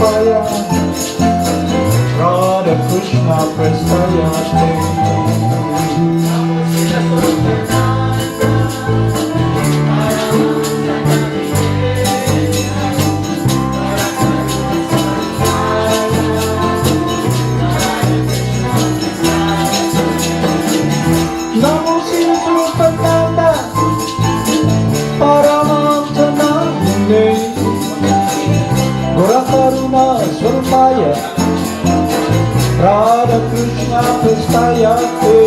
Prestaya, Radha Krishna Prestaya Te. Namo Siddhaswarupananda, Paramahamsa Namune, Karuna Swarupaya, Radha Krishna Prestaya Te.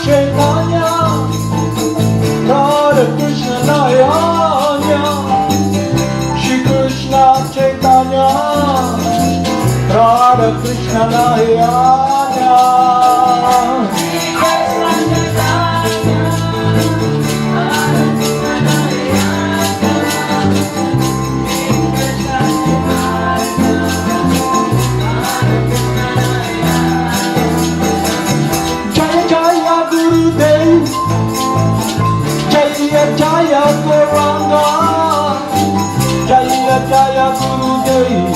Chaitanya, Radha Krishna Nayanya, Shri Krishna Chaitanya, Radha Krishna Nayanya. Jaya Gauranga, Jaya Jaya Gurudev,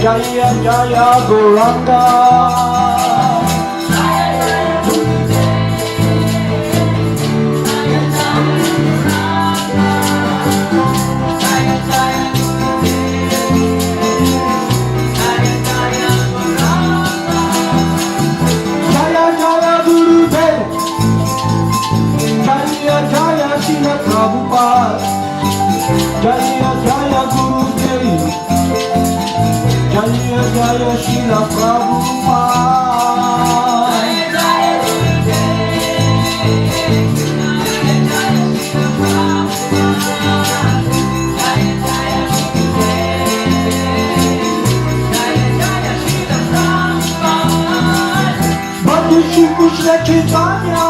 Jaya Jaya Gauranga. Jaya Jaya Gurudev, Jaya Jaya Srila Prabhupada. Bhakti Shri Krishna Chaitanya,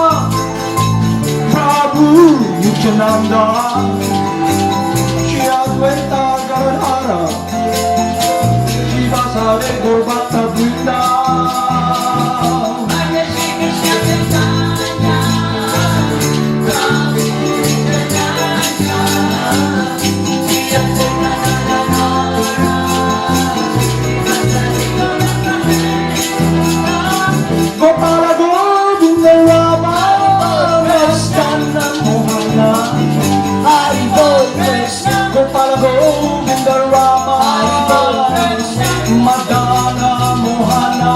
Prabhu Nityananda, Advaita Gadadhara, Srivasare Gaurabhakta Vrinda. Gopala Govinda Rama, Krishna Mohana, Gopala Govinda Rama, Madana Mohana,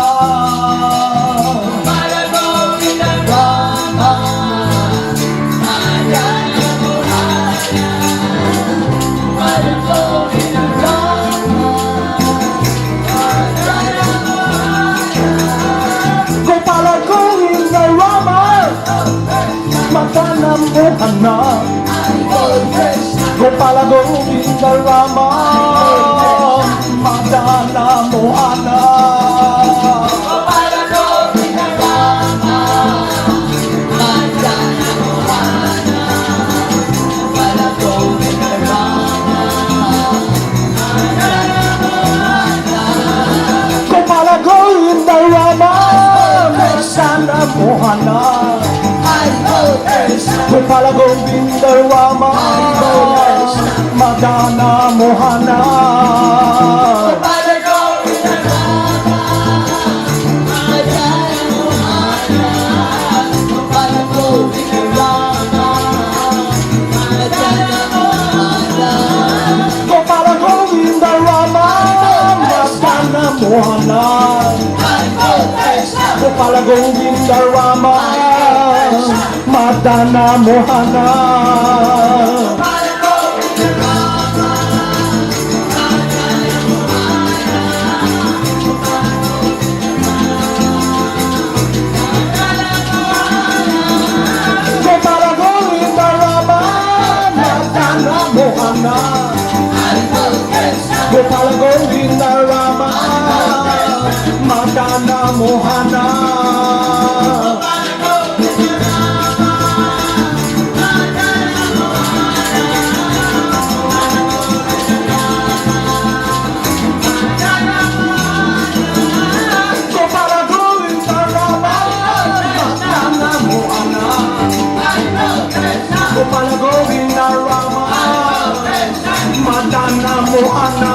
Gopala Govinda Rama, Madana Mohana, Gopala Govinda Rama, Madana Mohana, Gopala Govinda Rama, Madana Mohana. Gopala Govinda Rama, Madana Mohana. Gopala Govinda Rama, Madana Mohana. Gopala Govinda Rama, Madana Mohana. Gopala Govinda Rama, Madana Mohana. Gopala Govinda Rama, Madana Mohana. Gopala Govinda Rama, Madana Mohana. Gopala Govinda Rama, Madana Mohana. Gopala Govinda Rama, Madana Mohana. Gopala Govinda Rama, Madana Mohana. Gopala Govinda Rama, Madana Mohana. Gopala Govinda Rama, Madana Mohana. Madana Mohana.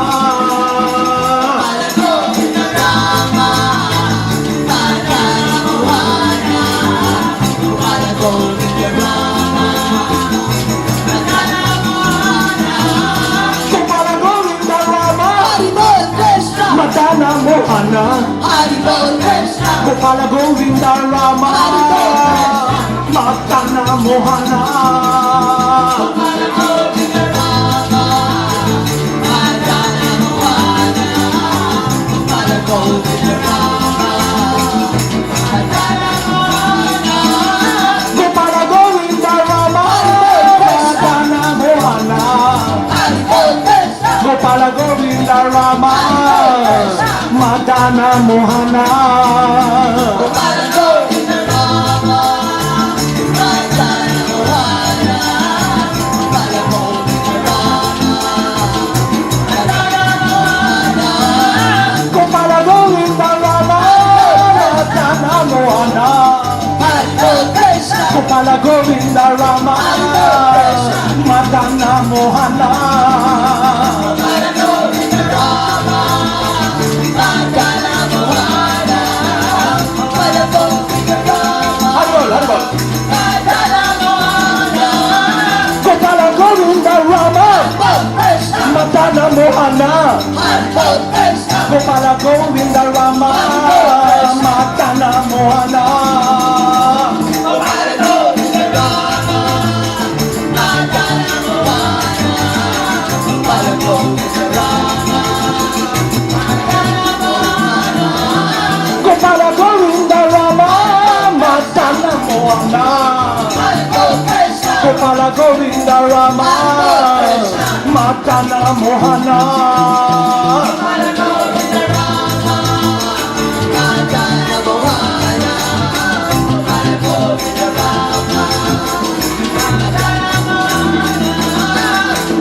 Madana Mohana, Gopala Govinda Rama, Madana Mohana, Gopala Govinda Rama, Gopala Govinda Rama, Madana Mohana, Gopala Govinda Rama, Madana Mohana, Gopala Govinda Rama, Madana Mohana, Gopala Govinda Rama, Madana Mohana, Gopala Govinda Rama, Madana Mohana, Gopala Govinda Rama, Madana Mohana. Gopala Govinda Rama, Madana Mohana, Gopala Govinda Rama, Madana Mohana, Gopala Govinda Rama, Madana Mohana, Gopala Govinda Rama, Madana Mohana, Gopala Govinda Rama, Madana Mohana, Gopala Govinda Rama, Madana Mohana, Gopala Govinda Rama, Madana Mohana, Gopala Govinda Rama, Madana Mohana.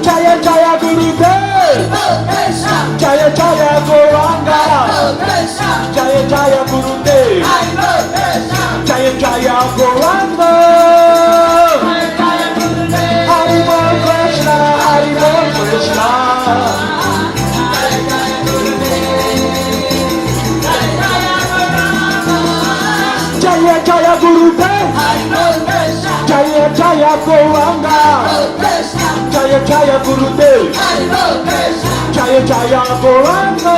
Jaya Jaya Gurudev, Jaya Jaya Gauranga, Jaya Jaya Gurudev, Jaya Jaya Gauranga. Jaya Jaya Gurudev, Jaya Jaya Gauranga, Jaya Jaya Gurudev, Jaya Jaya Gauranga, Jaya Jaya Gurudev, Jaya Jaya Gauranga, Jaya Jaya Gurudev, Jaya Jaya Gauranga,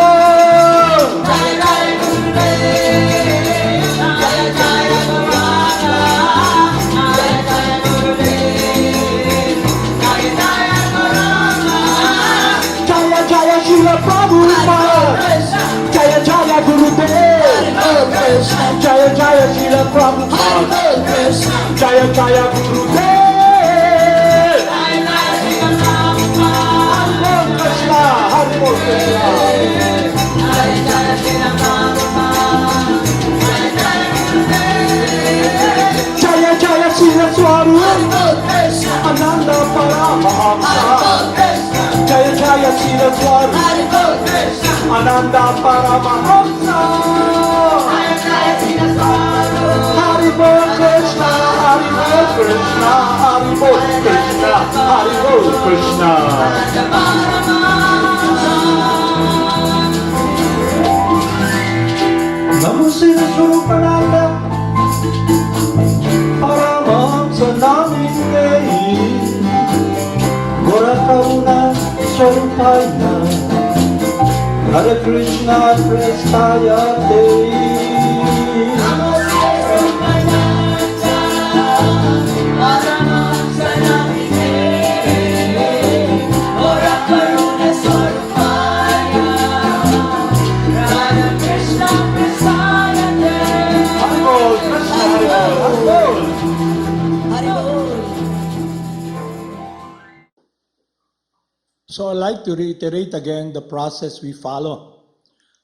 Jaya Jaya Srila Prabhupada, Jaya Jaya Gurudev, Jaya Jaya Srila Prabhupada, Jaya Jaya Gurudev, Jaya Jaya Srila Prabhupada, Hare Krishna, Jaya Jaya Srila Prabhupada, Jaya Jaya Siddhaswarupananda Paramahamsa, Jaya Jaya Siddhaswarupananda Paramahamsa, Haribol Krishna, Haribol Krishna, Haribol Krishna, Haribol Krishna. Namo Siddhaswarupananda, Paramahamsa Namine, Gora Karuna Swarupaya, Hare Krishna Prestaya Te. Namo Siddhaswarupananda, Paramahamsa Namine, Gora Karuna Swarupaya, Hare Krishna Prestaya Te. Haribol Krishna, Haribol. So I'd like to reiterate again the process we follow.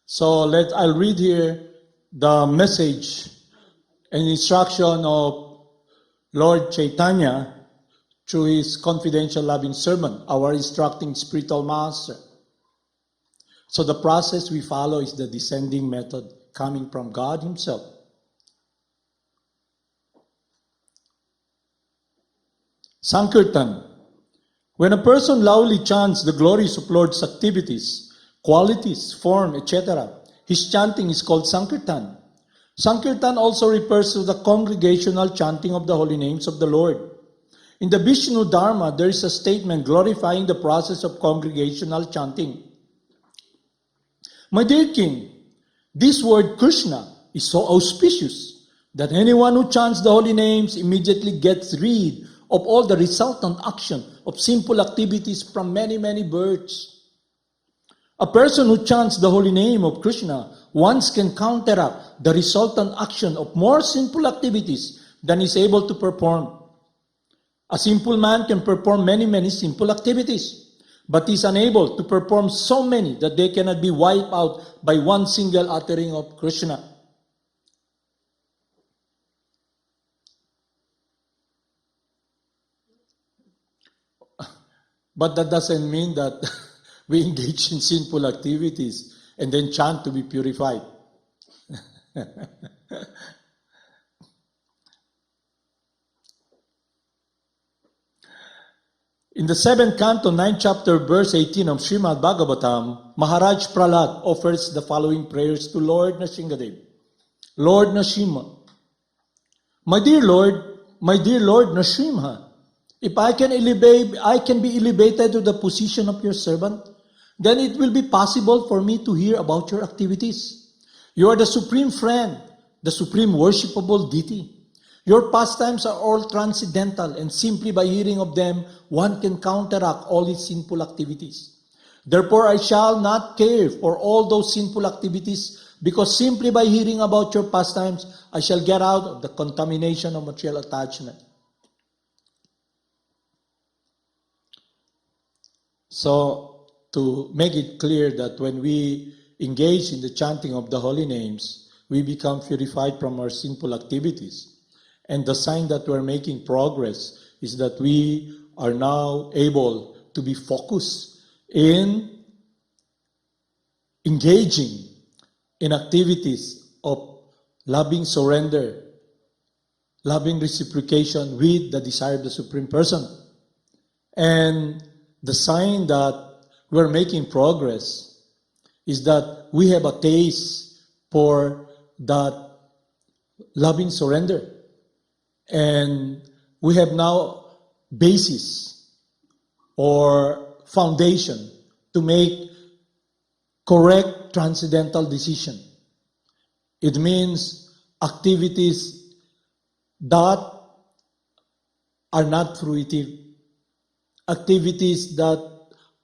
So I'll read here the message and instruction of Lord Chaitanya through his confidential loving sermon, our instructing spiritual master. So the process we follow is the descending method coming from God himself. Sankirtan. When a person loudly chants the glories of Lord's activities, qualities, form, etc., his chanting is called Sankirtan. Sankirtan also refers to the congregational chanting of the holy names of the Lord. In the Vishnu Dharma, there is a statement glorifying the process of congregational chanting. My dear king, this word Krsna is so auspicious that anyone who chants the holy names immediately gets rid of all the resultant action of simple activities from many, many births. A person who chants the holy name of Krishna once can counteract the resultant action of more simple activities than is able to perform. A simple man can perform many, many simple activities, but is unable to perform so many that they cannot be wiped out by one single uttering of Krishna. But that doesn't mean that we engage in sinful activities and then chant to be purified. In the 7th canto, 9th chapter, verse 18 of Srimad Bhagavatam, Maharaj Prahlad offers the following prayers to Lord Nrsimhadev. Lord Nrsimha, my dear Lord Nrsimha, if I can be elevated to the position of your servant, then it will be possible for me to hear about your activities. You are the supreme friend, the supreme worshipable deity. Your pastimes are all transcendental, and simply by hearing of them, one can counteract all his sinful activities. Therefore, I shall not care for all those sinful activities, because simply by hearing about your pastimes, I shall get out of the contamination of material attachment. So, to make it clear that when we engage in the chanting of the holy names, we become purified from our sinful activities. And the sign that we're making progress is that we are now able to be focused in engaging in activities of loving surrender, loving reciprocation with the desire of the Supreme Person. And the sign that we're making progress is that we have a taste for that loving surrender. And we have now basis or foundation to make correct transcendental decision. It means activities that are not fruitive, activities that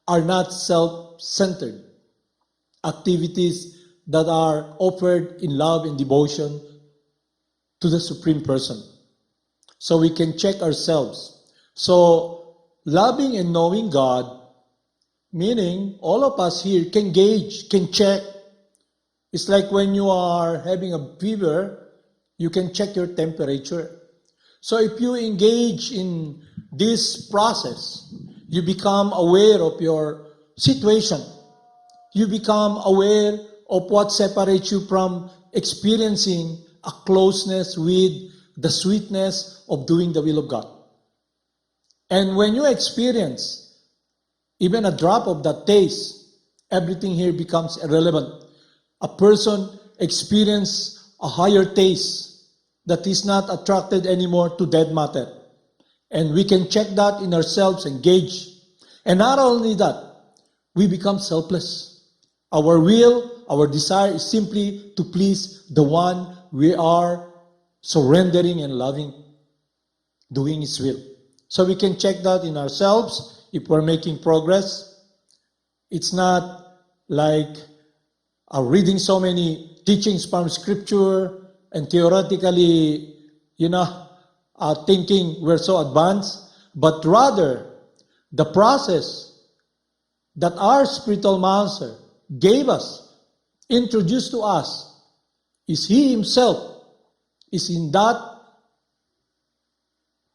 are not self-centered, activities that are offered in love and devotion to the Supreme Person. So we can check ourselves. So loving and knowing God, meaning all of us here can gauge, can check. It's like when you are having a fever, you can check your temperature. So if you engage in this process, you become aware of your situation. You become aware of what separates you from experiencing a closeness with the sweetness of doing the will of God. And when you experience even a drop of that taste, everything here becomes irrelevant. A person experiences a higher taste that is not attracted anymore to dead matter. And we can check that in ourselves and gauge. And not only that, we become selfless. Our will, our desire is simply to please the one we are surrendering and loving, doing His will. So we can check that in ourselves if we're making progress. It's not like reading so many teachings from Scripture and theoretically, thinking we're so advanced, but rather the process that our spiritual master gave us, introduced to us, is He Himself is in that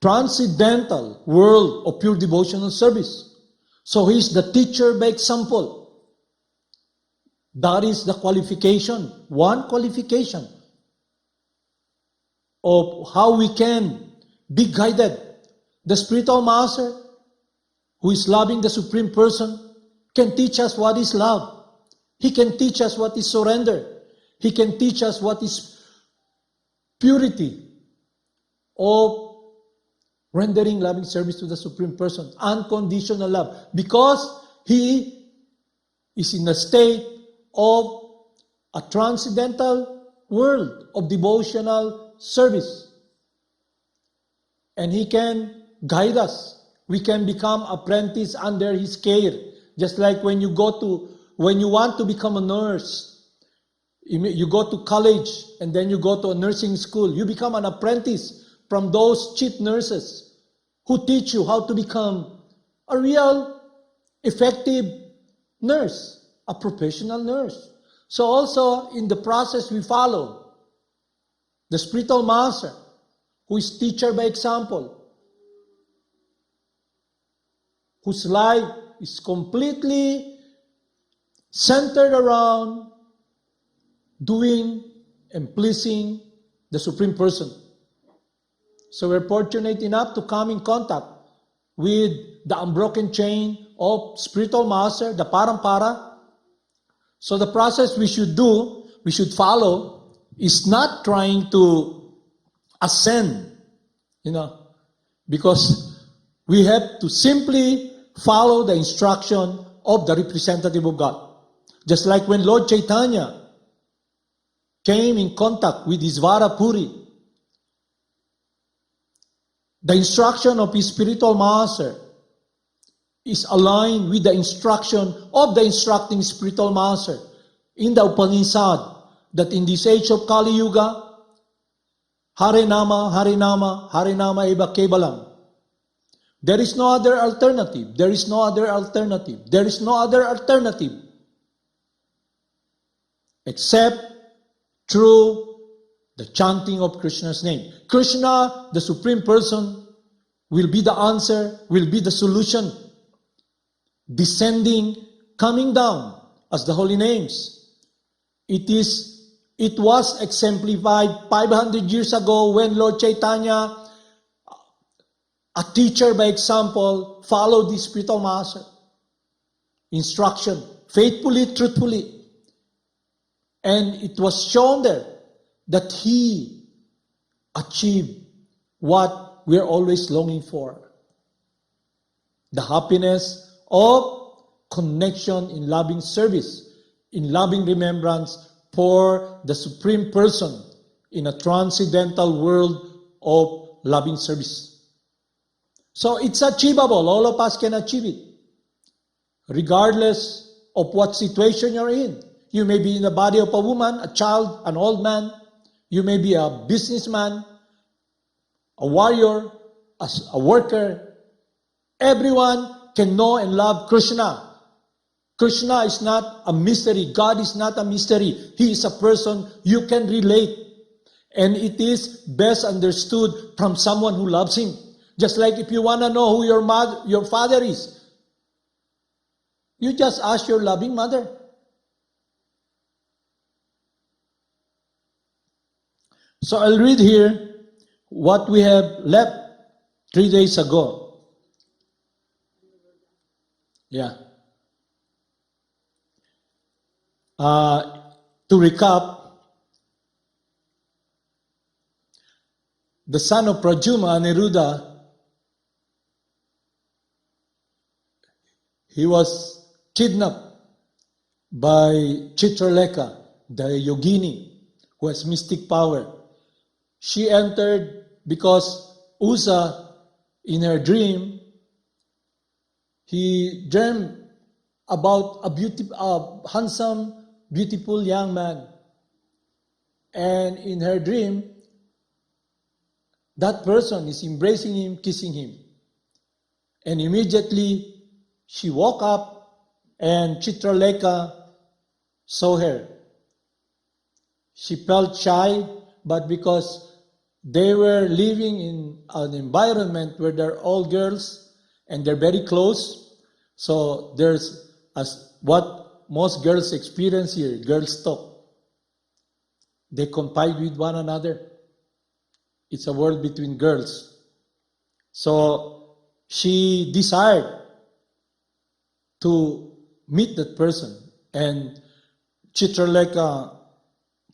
transcendental world of pure devotional service. So He's the teacher by example. That is the qualification, one qualification of how we can be guided. The spiritual master who is loving the Supreme Person, can teach us what is love. He can teach us what is surrender. He can teach us what is purity of rendering loving service to the Supreme Person, unconditional love, because He is in a state of a transcendental world of devotional service. And He can guide us. We can become apprentice under His care. Just like when you want to become a nurse, you go to college and then you go to a nursing school. You become an apprentice from those cheap nurses who teach you how to become a real, effective nurse, a professional nurse. So also in the process we follow the spiritual master, who is teacher by example, whose life is completely centered around doing and pleasing the Supreme Person. So we're fortunate enough to come in contact with the unbroken chain of spiritual master, the Parampara. So the process we should follow, is not trying to ascend, because we have to simply follow the instruction of the representative of God. Just like when Lord Chaitanya came in contact with Isvara Puri, the instruction of his spiritual master is aligned with the instruction of the instructing spiritual master in the Upanishad, that in this age of Kali Yuga, Harinama, Harinama, Harinama eva kevalam. There is no other alternative. There is no other alternative. There is no other alternative except through the chanting of Krishna's name. Krishna, the Supreme Person, will be the answer, will be the solution, descending, coming down as the holy names. It was exemplified 500 years ago when Lord Chaitanya, a teacher by example, followed the spiritual master instruction faithfully, truthfully. And it was shown there that he achieved what we're always longing for. The happiness of connection in loving service, in loving remembrance for the Supreme Person in a transcendental world of loving service. So it's achievable. All of us can achieve it, regardless of what situation you're in. You may be in the body of a woman, a child, an old man. You may be a businessman, a warrior, a worker. Everyone can know and love Krishna. Krishna is not a mystery. God is not a mystery. He is a person you can relate. And it is best understood from someone who loves Him. Just like if you want to know who your father is, you just ask your loving mother. So I'll read here what we have left 3 days ago. Yeah. To recap, the son of Pradyumna, Aniruddha, he was kidnapped by Chitralekha, the yogini, who has mystic power. She entered because Usa, in her dream, he dreamed about a handsome, beautiful young man. And in her dream, that person is embracing him, kissing him. And immediately, she woke up and Chitralekha saw her. She felt shy, but because they were living in an environment where they're all girls and they're very close, so there's what most girls experience here, girls talk. They confide with one another. It's a world between girls. So she desired to meet that person. And Chitralekha,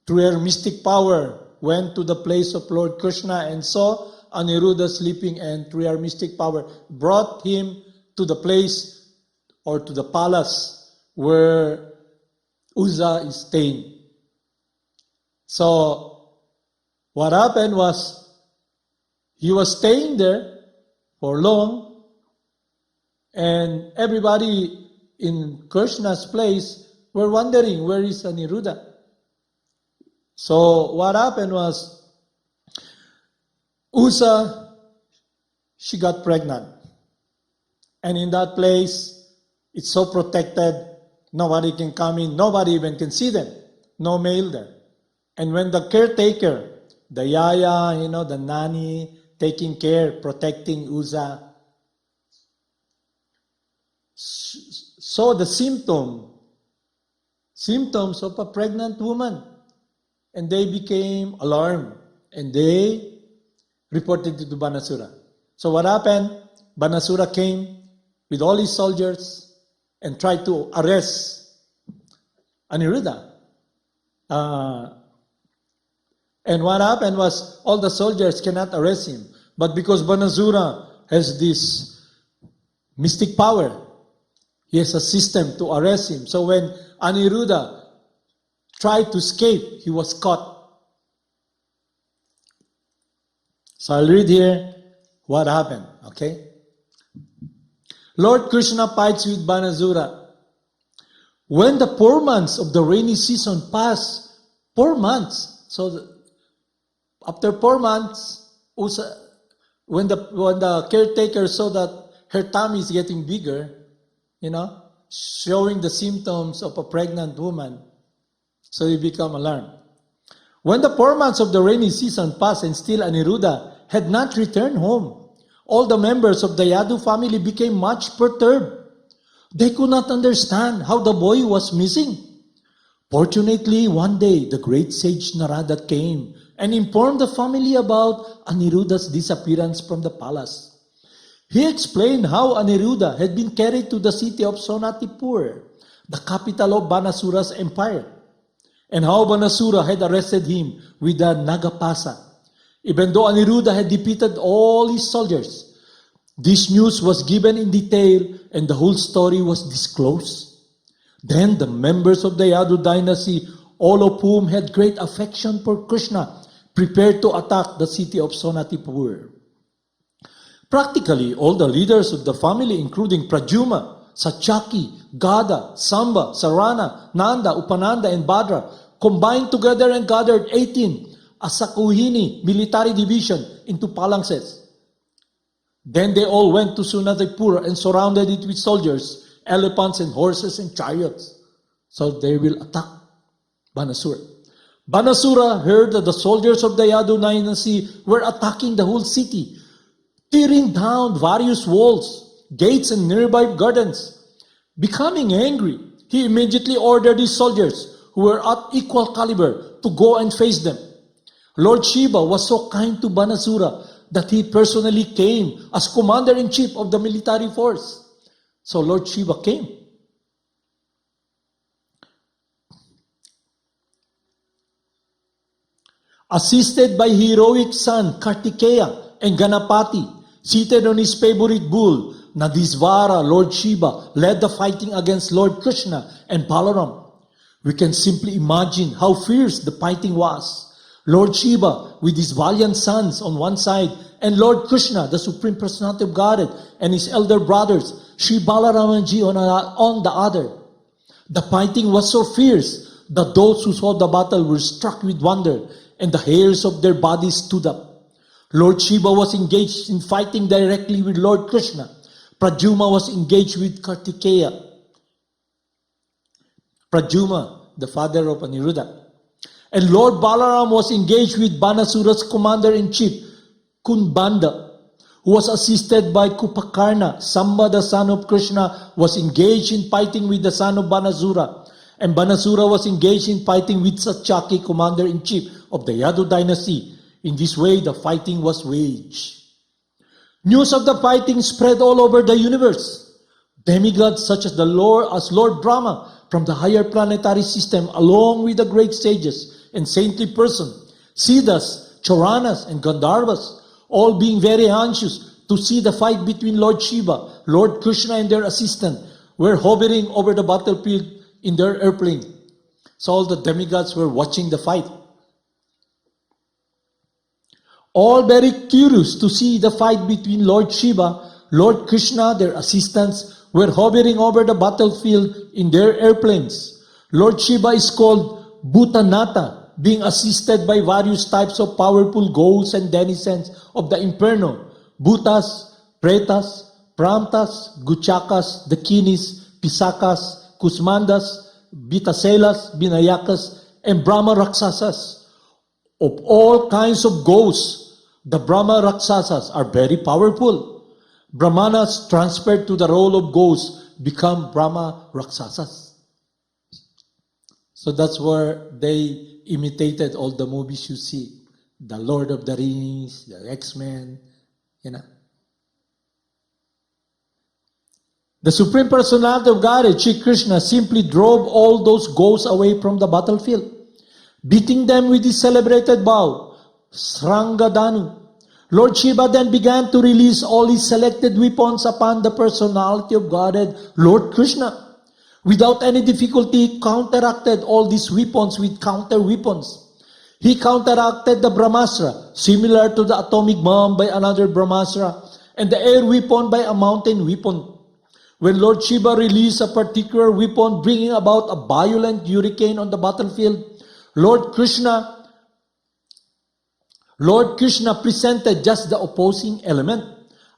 through her mystic power, went to the place of Lord Krishna and saw Aniruddha sleeping, and through her mystic power brought him to the place or to the palace where Uza is staying. So what happened was, he was staying there for long, and everybody in Krishna's place were wondering, where is Aniruddha? So what happened was, Uza, she got pregnant. And in that place, it's so protected, nobody can come in, nobody even can see them. No male there. And when the caretaker, the yaya, the nanny, taking care, protecting Uza, saw the symptoms of a pregnant woman. And they became alarmed. And they reported it to Banasura. So what happened? Banasura came with all his soldiers and tried to arrest Aniruddha. And what happened was, all the soldiers cannot arrest him. But because Banasura has this mystic power, he has a system to arrest him. So when Aniruddha tried to escape, he was caught. So I'll read here what happened, okay? Lord Krishna fights with Banasura. When the 4 months of the rainy season passed, 4 months. So after 4 months, when the caretaker saw that her tummy is getting bigger, showing the symptoms of a pregnant woman, so he became alarmed. When the 4 months of the rainy season passed and still Aniruddha had not returned home, all the members of the Yadu family became much perturbed. They could not understand how the boy was missing. Fortunately, one day the great sage Narada came and informed the family about Aniruddha's disappearance from the palace. He explained how Aniruddha had been carried to the city of Sonatipur, the capital of Banasura's empire, and how Banasura had arrested him with a Nagapasa, even though Aniruddha had defeated all his soldiers. This news was given in detail, and the whole story was disclosed. Then the members of the Yadu dynasty, all of whom had great affection for Krishna, prepared to attack the city of Sonatipur. Practically, all the leaders of the family, including Pradyumna, Satyaki, Gada, Samba, Sarana, Nanda, Upananda, and Bhadra, combined together and gathered 18 Asakuhini military division into phalanxes. Then they all went to Sonatipur and surrounded it with soldiers, elephants and horses and chariots. So they will attack Banasura. Banasura heard that the soldiers of the Yadu dynasty were attacking the whole city, tearing down various walls, gates, and nearby gardens. Becoming angry, he immediately ordered his soldiers, who were at equal caliber, to go and face them. Lord Shiva was so kind to Banasura that he personally came as commander-in-chief of the military force. So Lord Shiva came. Assisted by heroic son Kartikeya and Ganapati, seated on his favorite bull, Nadisvara, Lord Shiva led the fighting against Lord Krishna and Balaram. We can simply imagine how fierce the fighting was. Lord Shiva with his valiant sons on one side, and Lord Krishna, the Supreme Personality of Godhead, and his elder brothers, Sri Balaramanji on the other. The fighting was so fierce that those who saw the battle were struck with wonder, and the hairs of their bodies stood up. Lord Shiva was engaged in fighting directly with Lord Krishna. Pradyumna was engaged with Kartikeya. Pradyumna, the father of Aniruddha. And Lord Balaram was engaged with Banasura's commander-in-chief, Kunbanda, who was assisted by Kupakarna. Samba, the son of Krishna, was engaged in fighting with the son of Banasura. And Banasura was engaged in fighting with Satyaki, commander-in-chief of the Yadu dynasty. In this way, the fighting was waged. News of the fighting spread all over the universe. Demigods such as Lord Brahma from the higher planetary system, along with the great sages and saintly person, Siddhas, Charanas, and Gandharvas, all being very anxious to see the fight between Lord Shiva, Lord Krishna, and their assistant, were hovering over the battlefield in their airplane. So all the demigods were watching the fight. All very curious to see the fight between Lord Shiva, Lord Krishna, their assistants, were hovering over the battlefield in their airplanes. Lord Shiva is called Bhutanata, being assisted by various types of powerful ghosts and denizens of the Inferno, Bhutas, Pretas, Pramtas, Guchakas, Dakinis, Pisakas, Kusmandas, Bitaselas, Binayakas, and Brahma Raksasas. Of all kinds of ghosts, the Brahma Raksasas are very powerful. Brahmanas transferred to the role of ghosts become Brahma Raksasas. So that's where they imitated all the movies you see. The Lord of the Rings, the X-Men, The Supreme Personality of Godhead, Shri Krishna, simply drove all those ghosts away from the battlefield, beating them with his celebrated bow, Srangadanu. Lord Shiva then began to release all his selected weapons upon the Personality of Godhead, Lord Krishna. Without any difficulty, he counteracted all these weapons with counter weapons. He counteracted the Brahmastra, similar to the atomic bomb, by another Brahmastra, and the air weapon by a mountain weapon. When Lord Shiva released a particular weapon bringing about a violent hurricane on the battlefield, Lord Krishna presented just the opposing element,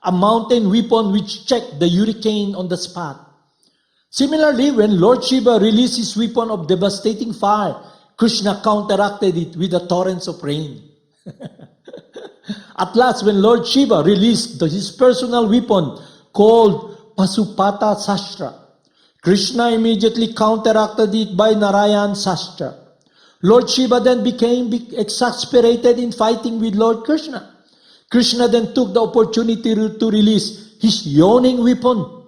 a mountain weapon which checked the hurricane on the spot. Similarly, when Lord Shiva released his weapon of devastating fire, Krishna counteracted it with the torrents of rain. At last, when Lord Shiva released his personal weapon called Pasupata Sastra, Krishna immediately counteracted it by Narayan Sastra. Lord Shiva then became exasperated in fighting with Lord Krishna. Krishna then took the opportunity to release his yawning weapon.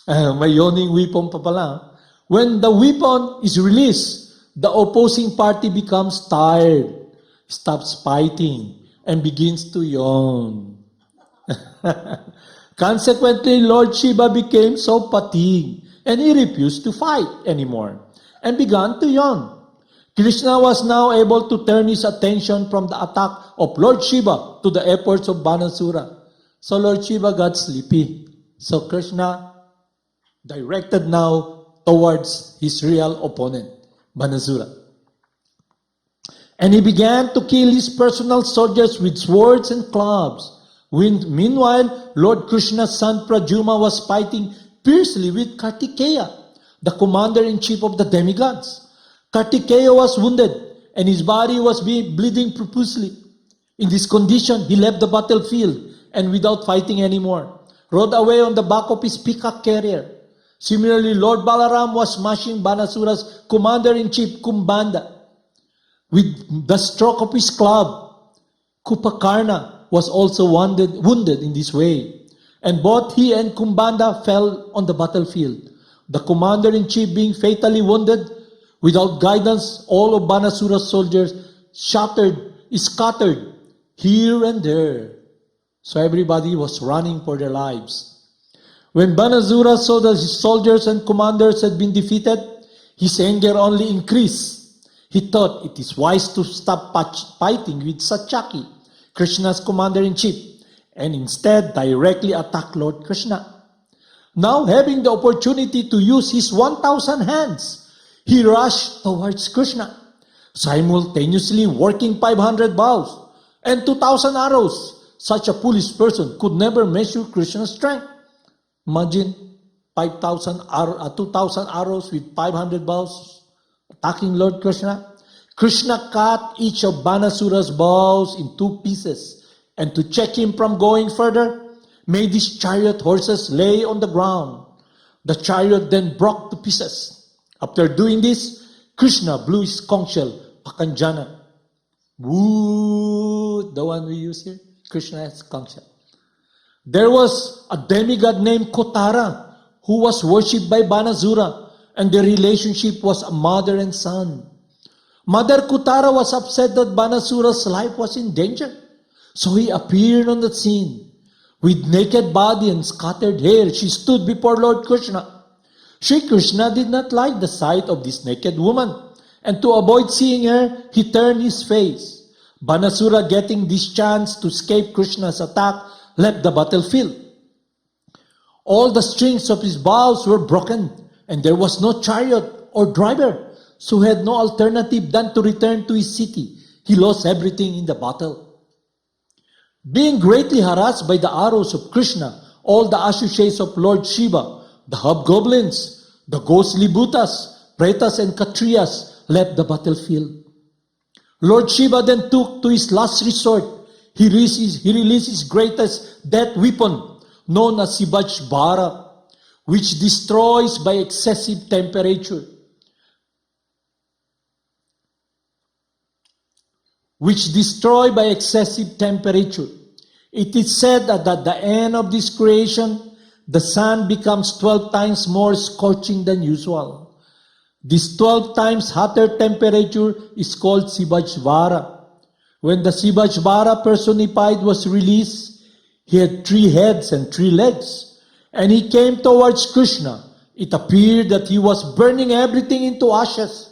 May yawning weapon pa pala. When the weapon is released, the opposing party becomes tired, stops fighting, and begins to yawn. Consequently, Lord Shiva became so fatigued, and he refused to fight anymore, and began to yawn. Krishna was now able to turn his attention from the attack of Lord Shiva to the efforts of Banasura. So Lord Shiva got sleepy. So Krishna directed now towards his real opponent, Banasura. And he began to kill his personal soldiers with swords and clubs. Meanwhile, Lord Krishna's son Pradyumna was fighting fiercely with Kartikeya, the commander-in-chief of the demigods. Kartikeya was wounded, and his body was bleeding profusely. In this condition, he left the battlefield, and without fighting anymore, rode away on the back of his peacock carrier. Similarly, Lord Balaram was smashing Banasura's commander-in-chief Kumbhanda with the stroke of his club. Kupakarna was also wounded in this way, and both he and Kumbhanda fell on the battlefield. The commander-in-chief being fatally wounded, without guidance, all of Banasura's soldiers scattered here and there. So everybody was running for their lives. When Banasura saw that his soldiers and commanders had been defeated, his anger only increased. He thought it is wise to stop fighting with Satyaki, Krishna's commander-in-chief, and instead directly attack Lord Krishna. Now, having the opportunity to use his 1,000 hands, he rushed towards Krishna, simultaneously working 500 bows and 2,000 arrows. Such a foolish person could never measure Krishna's strength. Imagine 2,000 arrows with 500 bows attacking Lord Krishna. Krishna cut each of Banasura's bows in 2 pieces, and to check him from going further, made his chariot horses lay on the ground. The chariot then broke to pieces. After doing this, Krishna blew his conch shell, Pakanjana. Woo, the one we use here. Krishna has conch shell. There was a demigod named Kotara who was worshipped by Banasura, and their relationship was a mother and son. Mother Kotara was upset that Banasura's life was in danger, so he appeared on the scene. With naked body and scattered hair, she stood before Lord Krishna. Sri Krishna did not like the sight of this naked woman, and to avoid seeing her, he turned his face. Banasura, getting this chance to escape Krishna's attack, left the battlefield. All the strings of his bows were broken, and there was no chariot or driver, so he had no alternative than to return to his city. He lost everything in the battle. Being greatly harassed by the arrows of Krishna, all the associates of Lord Shiva, the hobgoblins, the ghostly Bhutas, Pretas, and Kshatriyas left the battlefield. Lord Shiva then took to his last resort. He released his greatest death weapon, known as Siddhaswarupananda, which destroys by excessive temperature. It is said that at the end of this creation, the sun becomes 12 times more scorching than usual. This 12 times hotter temperature is called Siddhaswarupananda. When the Siddhaswarupananda personified was released, he had 3 heads and 3 legs, and he came towards Krishna. It appeared that he was burning everything into ashes.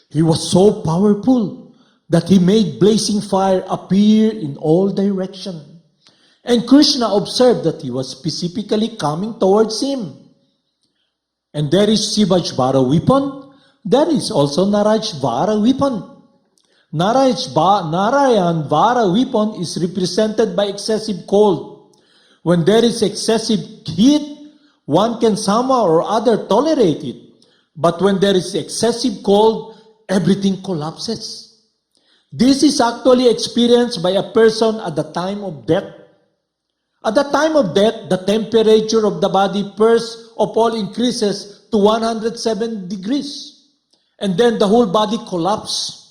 He was so powerful that he made blazing fire appear in all directions. And Krishna observed that he was specifically coming towards him. And there is Siddhaswarupananda weapon. There is also Narayana weapon. Narayana weapon is represented by excessive cold. When there is excessive heat, one can somehow or other tolerate it. But when there is excessive cold, everything collapses. This is actually experienced by a person at the time of death. At the time of death, the temperature of the body first of all increases to 107 degrees. And then the whole body collapses.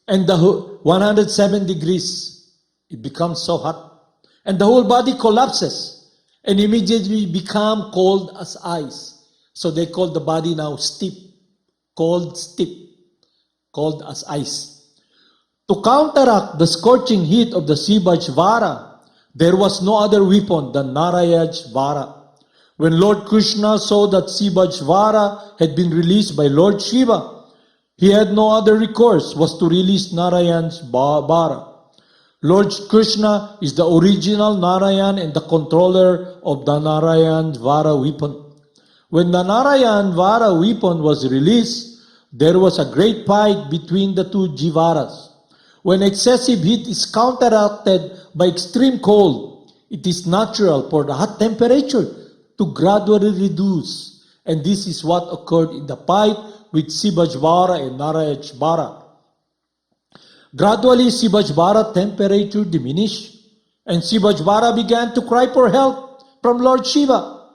And the 107 degrees, it becomes so hot. And the whole body collapses and immediately become cold as ice. So they call the body now stiff, cold as ice. To counteract the scorching heat of the Siddhaswarupananda, there was no other weapon than Narayana. When Lord Krishna saw that Siddhaswarupananda had been released by Lord Shiva, he had no other recourse was to release Narayana. Lord Krishna is the original Narayan and the controller of the Narayana weapon. When the Narayana weapon was released, there was a great fight between the two Jivaras. When excessive heat is counteracted by extreme cold, it is natural for the hot temperature to gradually reduce. And this is what occurred in the fight with Siddhaswarupananda and Narayana. Gradually, Siddhaswarupanada temperature diminished, and Siddhaswarupanada began to cry for help from Lord Shiva.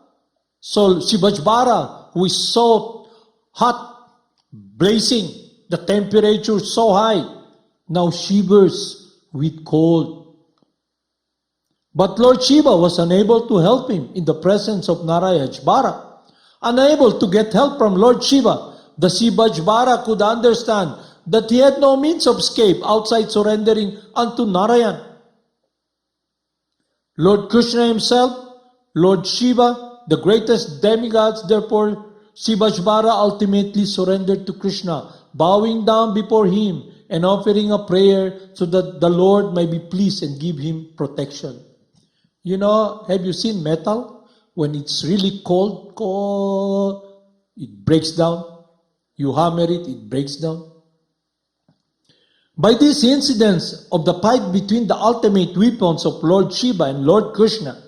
So Siddhaswarupanada, who is so hot, blazing, the temperature so high, now shivers with cold. But Lord Shiva was unable to help him in the presence of Narayana. Unable to get help from Lord Shiva, the Siddhaswarupanada could understand that he had no means of escape outside surrendering unto Narayan. Lord Krishna himself, Lord Shiva, the greatest demigods, therefore Siddhaswarupanada ultimately surrendered to Krishna, bowing down before him and offering a prayer so that the Lord may be pleased and give him protection. You know, have you seen metal? When it's really cold, it breaks down. You hammer it, it breaks down. By these incidents of the fight between the ultimate weapons of Lord Shiva and Lord Krishna,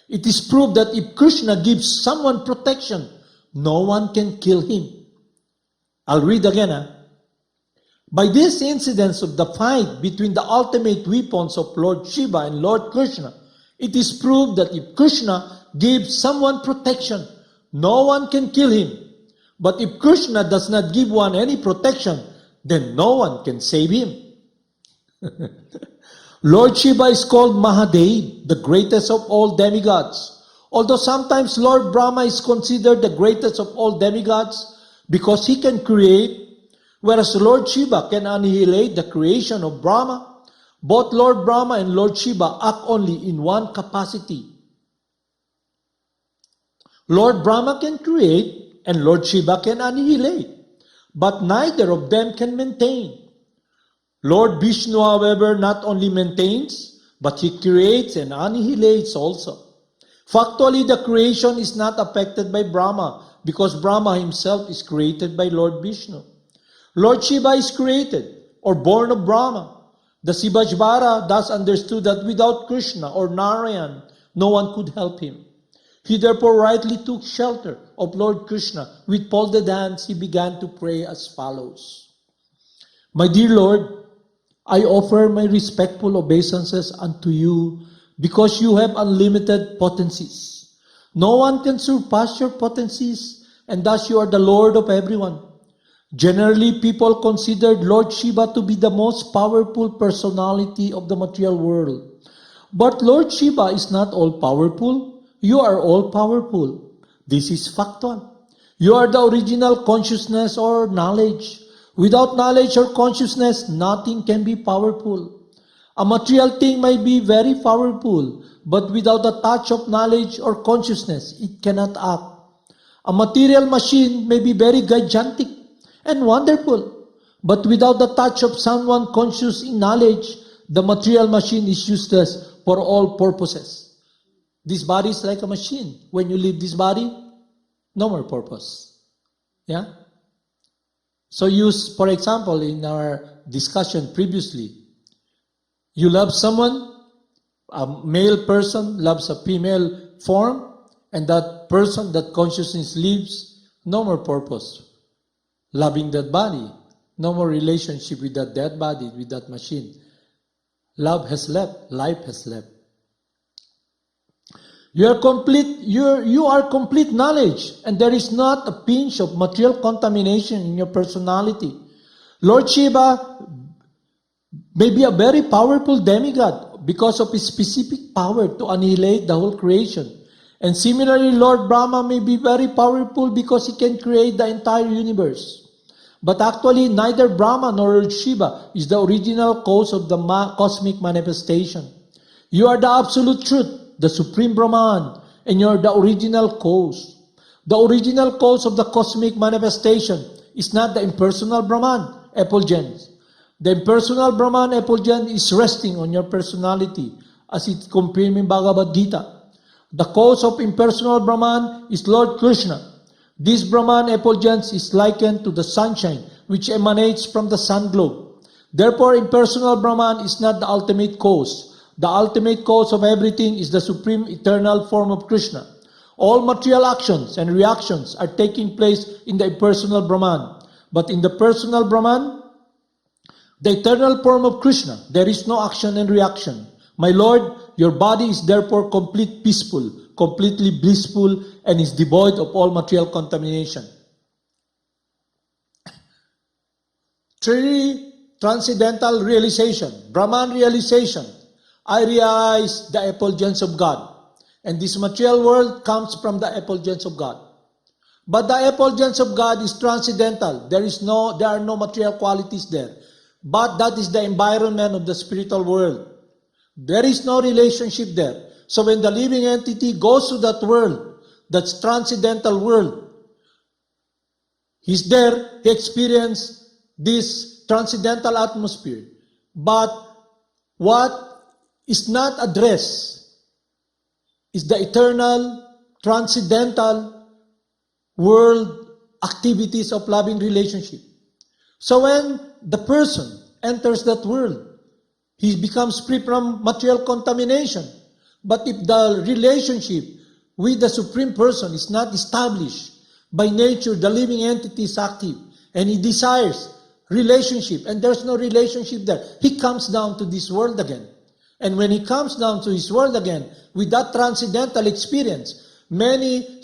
it is proved that if Krishna gives someone protection, no one can kill him. I'll read again. By these incidents of the fight between the ultimate weapons of Lord Shiva and Lord Krishna, it is proved that if Krishna gives someone protection, no one can kill him. But if Krishna does not give one any protection, then no one can save him. Lord Shiva is called Mahadev, the greatest of all demigods. Although sometimes Lord Brahma is considered the greatest of all demigods because he can create, whereas Lord Shiva can annihilate the creation of Brahma. Both Lord Brahma and Lord Shiva act only in one capacity. Lord Brahma can create and Lord Shiva can annihilate, but neither of them can maintain. Lord Vishnu, however, not only maintains, but he creates and annihilates also. Factually, the creation is not affected by Brahma because Brahma himself is created by Lord Vishnu. Lord Shiva is created or born of Brahma. The Sivajvara thus understood that without Krishna or Narayan, no one could help him. He therefore rightly took shelter of Lord Krishna. With folded hands, he began to pray as follows. My dear Lord, I offer my respectful obeisances unto you because you have unlimited potencies. No one can surpass your potencies, and thus you are the Lord of everyone. Generally, people considered Lord Shiva to be the most powerful personality of the material world. But Lord Shiva is not all-powerful. You are all-powerful. This is factual. You are the original consciousness or knowledge. Without knowledge or consciousness, nothing can be powerful. A material thing may be very powerful, but without a touch of knowledge or consciousness, it cannot act. A material machine may be very gigantic and wonderful, but without the touch of someone conscious in knowledge, the material machine is useless for all purposes. This body is like a machine. When you leave this body, no more purpose. Yeah? So use, for example, in our discussion previously, you love someone, a male person loves a female form, and that person, that consciousness leaves, no more purpose. Loving that body, no more relationship with that dead body, with that machine. Love has left, life has left. You are complete knowledge, and there is not a pinch of material contamination in your personality. Lord Shiva may be a very powerful demigod because of his specific power to annihilate the whole creation. And similarly, Lord Brahma may be very powerful because he can create the entire universe. But actually, neither Brahma nor Lord Shiva is the original cause of the cosmic manifestation. You are the absolute truth, the Supreme Brahman, and you are the original cause. The original cause of the cosmic manifestation is not the impersonal Brahman, effulgence. The impersonal Brahman, effulgence, is resting on your personality, as it confirmed in Bhagavad Gita. The cause of impersonal Brahman is Lord Krishna. This Brahman effulgence is likened to the sunshine which emanates from the sun globe. Therefore, impersonal Brahman is not the ultimate cause. The ultimate cause of everything is the supreme eternal form of Krishna. All material actions and reactions are taking place in the impersonal Brahman. But in the personal Brahman, the eternal form of Krishna, there is no action and reaction. My Lord, your body is therefore completely peaceful, completely blissful, and is devoid of all material contamination. 3. Transcendental realization, Brahman realization. I realize the effulgence of God, and this material world comes from the effulgence of God. But the effulgence of God is transcendental. There are no material qualities there. But that is the environment of the spiritual world. There is no relationship there. So when the living entity goes to that world, that's transcendental world, he's there, he experiences this transcendental atmosphere. But what is not addressed is the eternal, transcendental world activities of loving relationship. So when the person enters that world, he becomes free from material contamination. But if the relationship with the Supreme Person is not established, by nature the living entity is active and he desires relationship, and there's no relationship there, he comes down to this world again. And when he comes down to his world again, with that transcendental experience, many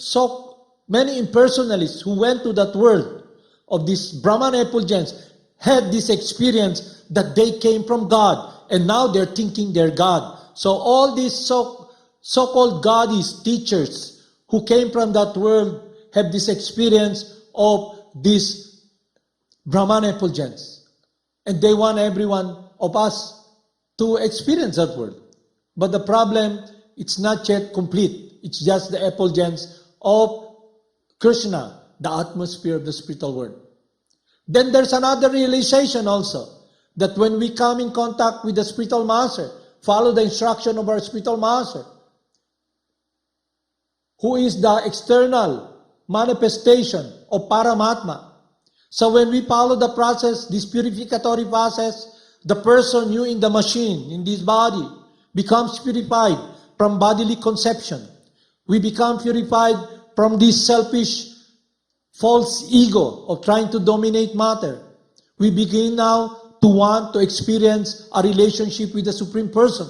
impersonalists who went to that world of this Brahman effulgence had this experience that they came from God, and now they're thinking they're God. So all these so-called Godis, teachers who came from that world, have this experience of this Brahman effulgence. And they want everyone of us to experience that world. But the problem, it's not yet complete. It's just the effulgence of Krsna, the atmosphere of the spiritual world. Then there's another realization also, that when we come in contact with the spiritual master, follow the instruction of our spiritual master, who is the external manifestation of Paramatma. So when we follow the process, this purificatory process, the person, you in the machine, in this body, becomes purified from bodily conception. We become purified from this selfish, false ego of trying to dominate matter. We begin now to want to experience a relationship with the Supreme Person.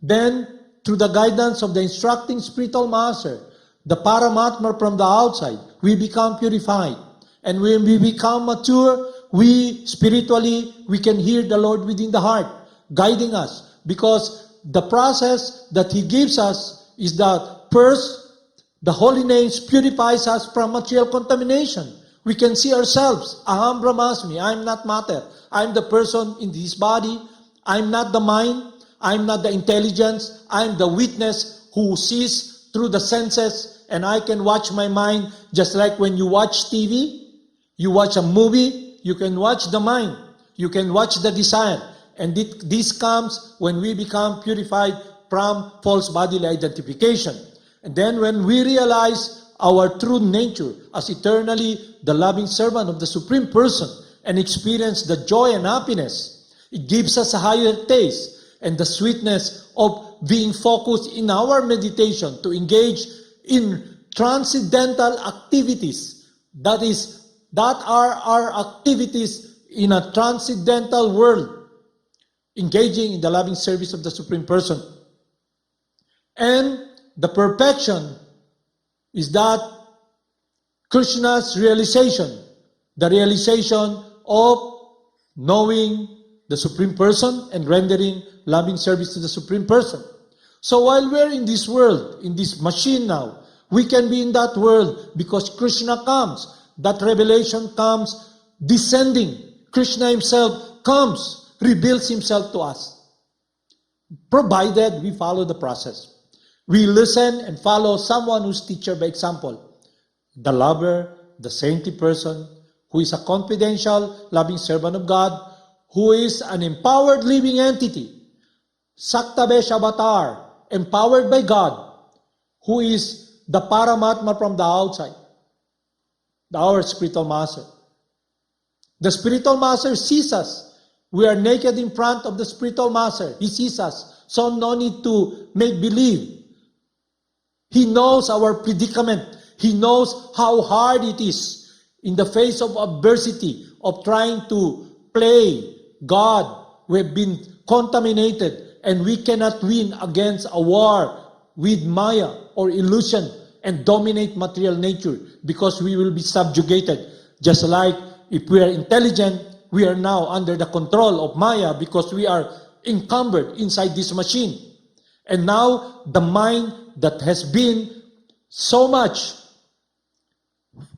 Then, through the guidance of the instructing spiritual master, the Paramatma from the outside, we become purified. And when we become mature, we can hear the Lord within the heart, guiding us. Because the process that He gives us is that first, the holy names purifies us from material contamination. We can see ourselves. Aham Brahmasmi. I am not matter. I am the person in this body. I am not the mind. I am not the intelligence. I am the witness who sees through the senses, and I can watch my mind just like when you watch TV, you watch a movie, you can watch the mind, you can watch the desire. And this comes when we become purified from false bodily identification. And then when we realize our true nature as eternally the loving servant of the Supreme Person and experience the joy and happiness, it gives us a higher taste and the sweetness of being focused in our meditation to engage in transcendental activities. That are our activities in a transcendental world, engaging in the loving service of the Supreme Person. And the perfection is that Krishna's realization, the realization of knowing the Supreme Person and rendering loving service to the Supreme Person. So while we're in this world, in this machine now, we can be in that world because Krishna comes. That revelation comes descending. Krishna Himself comes, reveals Himself to us, provided we follow the process. We listen and follow someone who's teacher by example. The lover, the saintly person, who is a confidential, loving servant of God, who is an empowered living entity, Saktavesh avatar, empowered by God, who is the Paramatma from the outside, our spiritual master. The spiritual master sees us. We are naked in front of the spiritual master. He sees us. So no need to make believe. He knows our predicament. He knows how hard it is in the face of adversity, of trying to play God. We've been contaminated and we cannot win against a war with Maya or illusion and dominate material nature because we will be subjugated. Just like if we are intelligent, we are now under the control of Maya because we are encumbered inside this machine. And now the mind that has been so much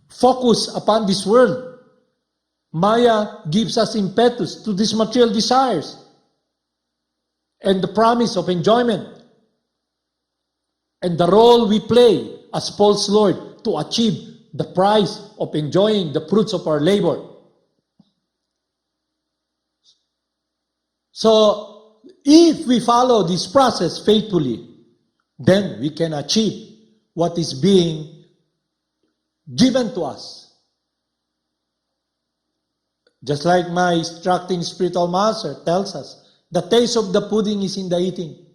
focused upon this world, Maya gives us impetus to these material desires and the promise of enjoyment and the role we play as false Lord to achieve the prize of enjoying the fruits of our labor. So, if we follow this process faithfully, then we can achieve what is being given to us. Just like my instructing spiritual master tells us, the taste of the pudding is in the eating.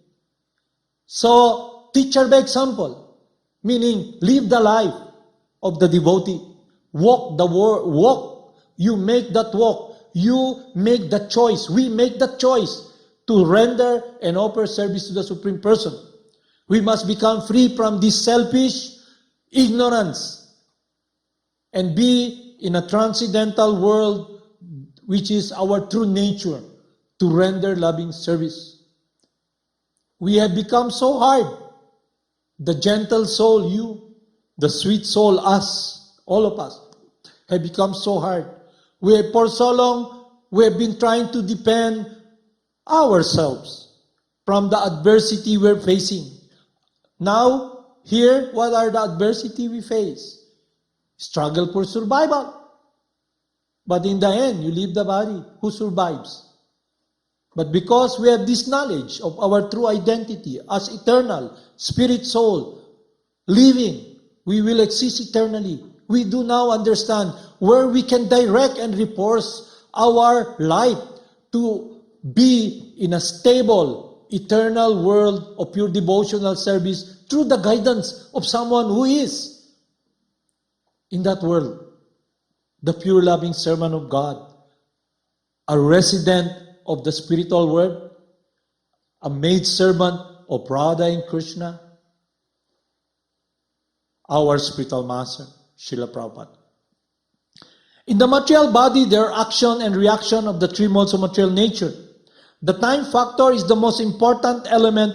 So, teacher by example, meaning live the life of the devotee. Walk the walk. You make that walk. You make that choice. We make that choice to render and offer service to the Supreme Person. We must become free from this selfish ignorance and be in a transcendental world which is our true nature, to render loving service. We have become so hard. The gentle soul, you, the sweet soul, us, all of us, have become so hard. For so long, we have been trying to defend ourselves from the adversity we're facing. Now, here, what are the adversity we face? Struggle for survival. But in the end, you leave the body. Who survives? But because we have this knowledge of our true identity as eternal, spirit, soul, living, we will exist eternally. We do now understand where we can direct and repose our life to be in a stable, eternal world of pure devotional service through the guidance of someone who is in that world, the pure loving servant of God, a resident of the spiritual world, a maid servant of Radha and Krsna, our spiritual master, Srila Prabhupada. In the material body, there are action and reaction of the three modes of material nature. The time factor is the most important element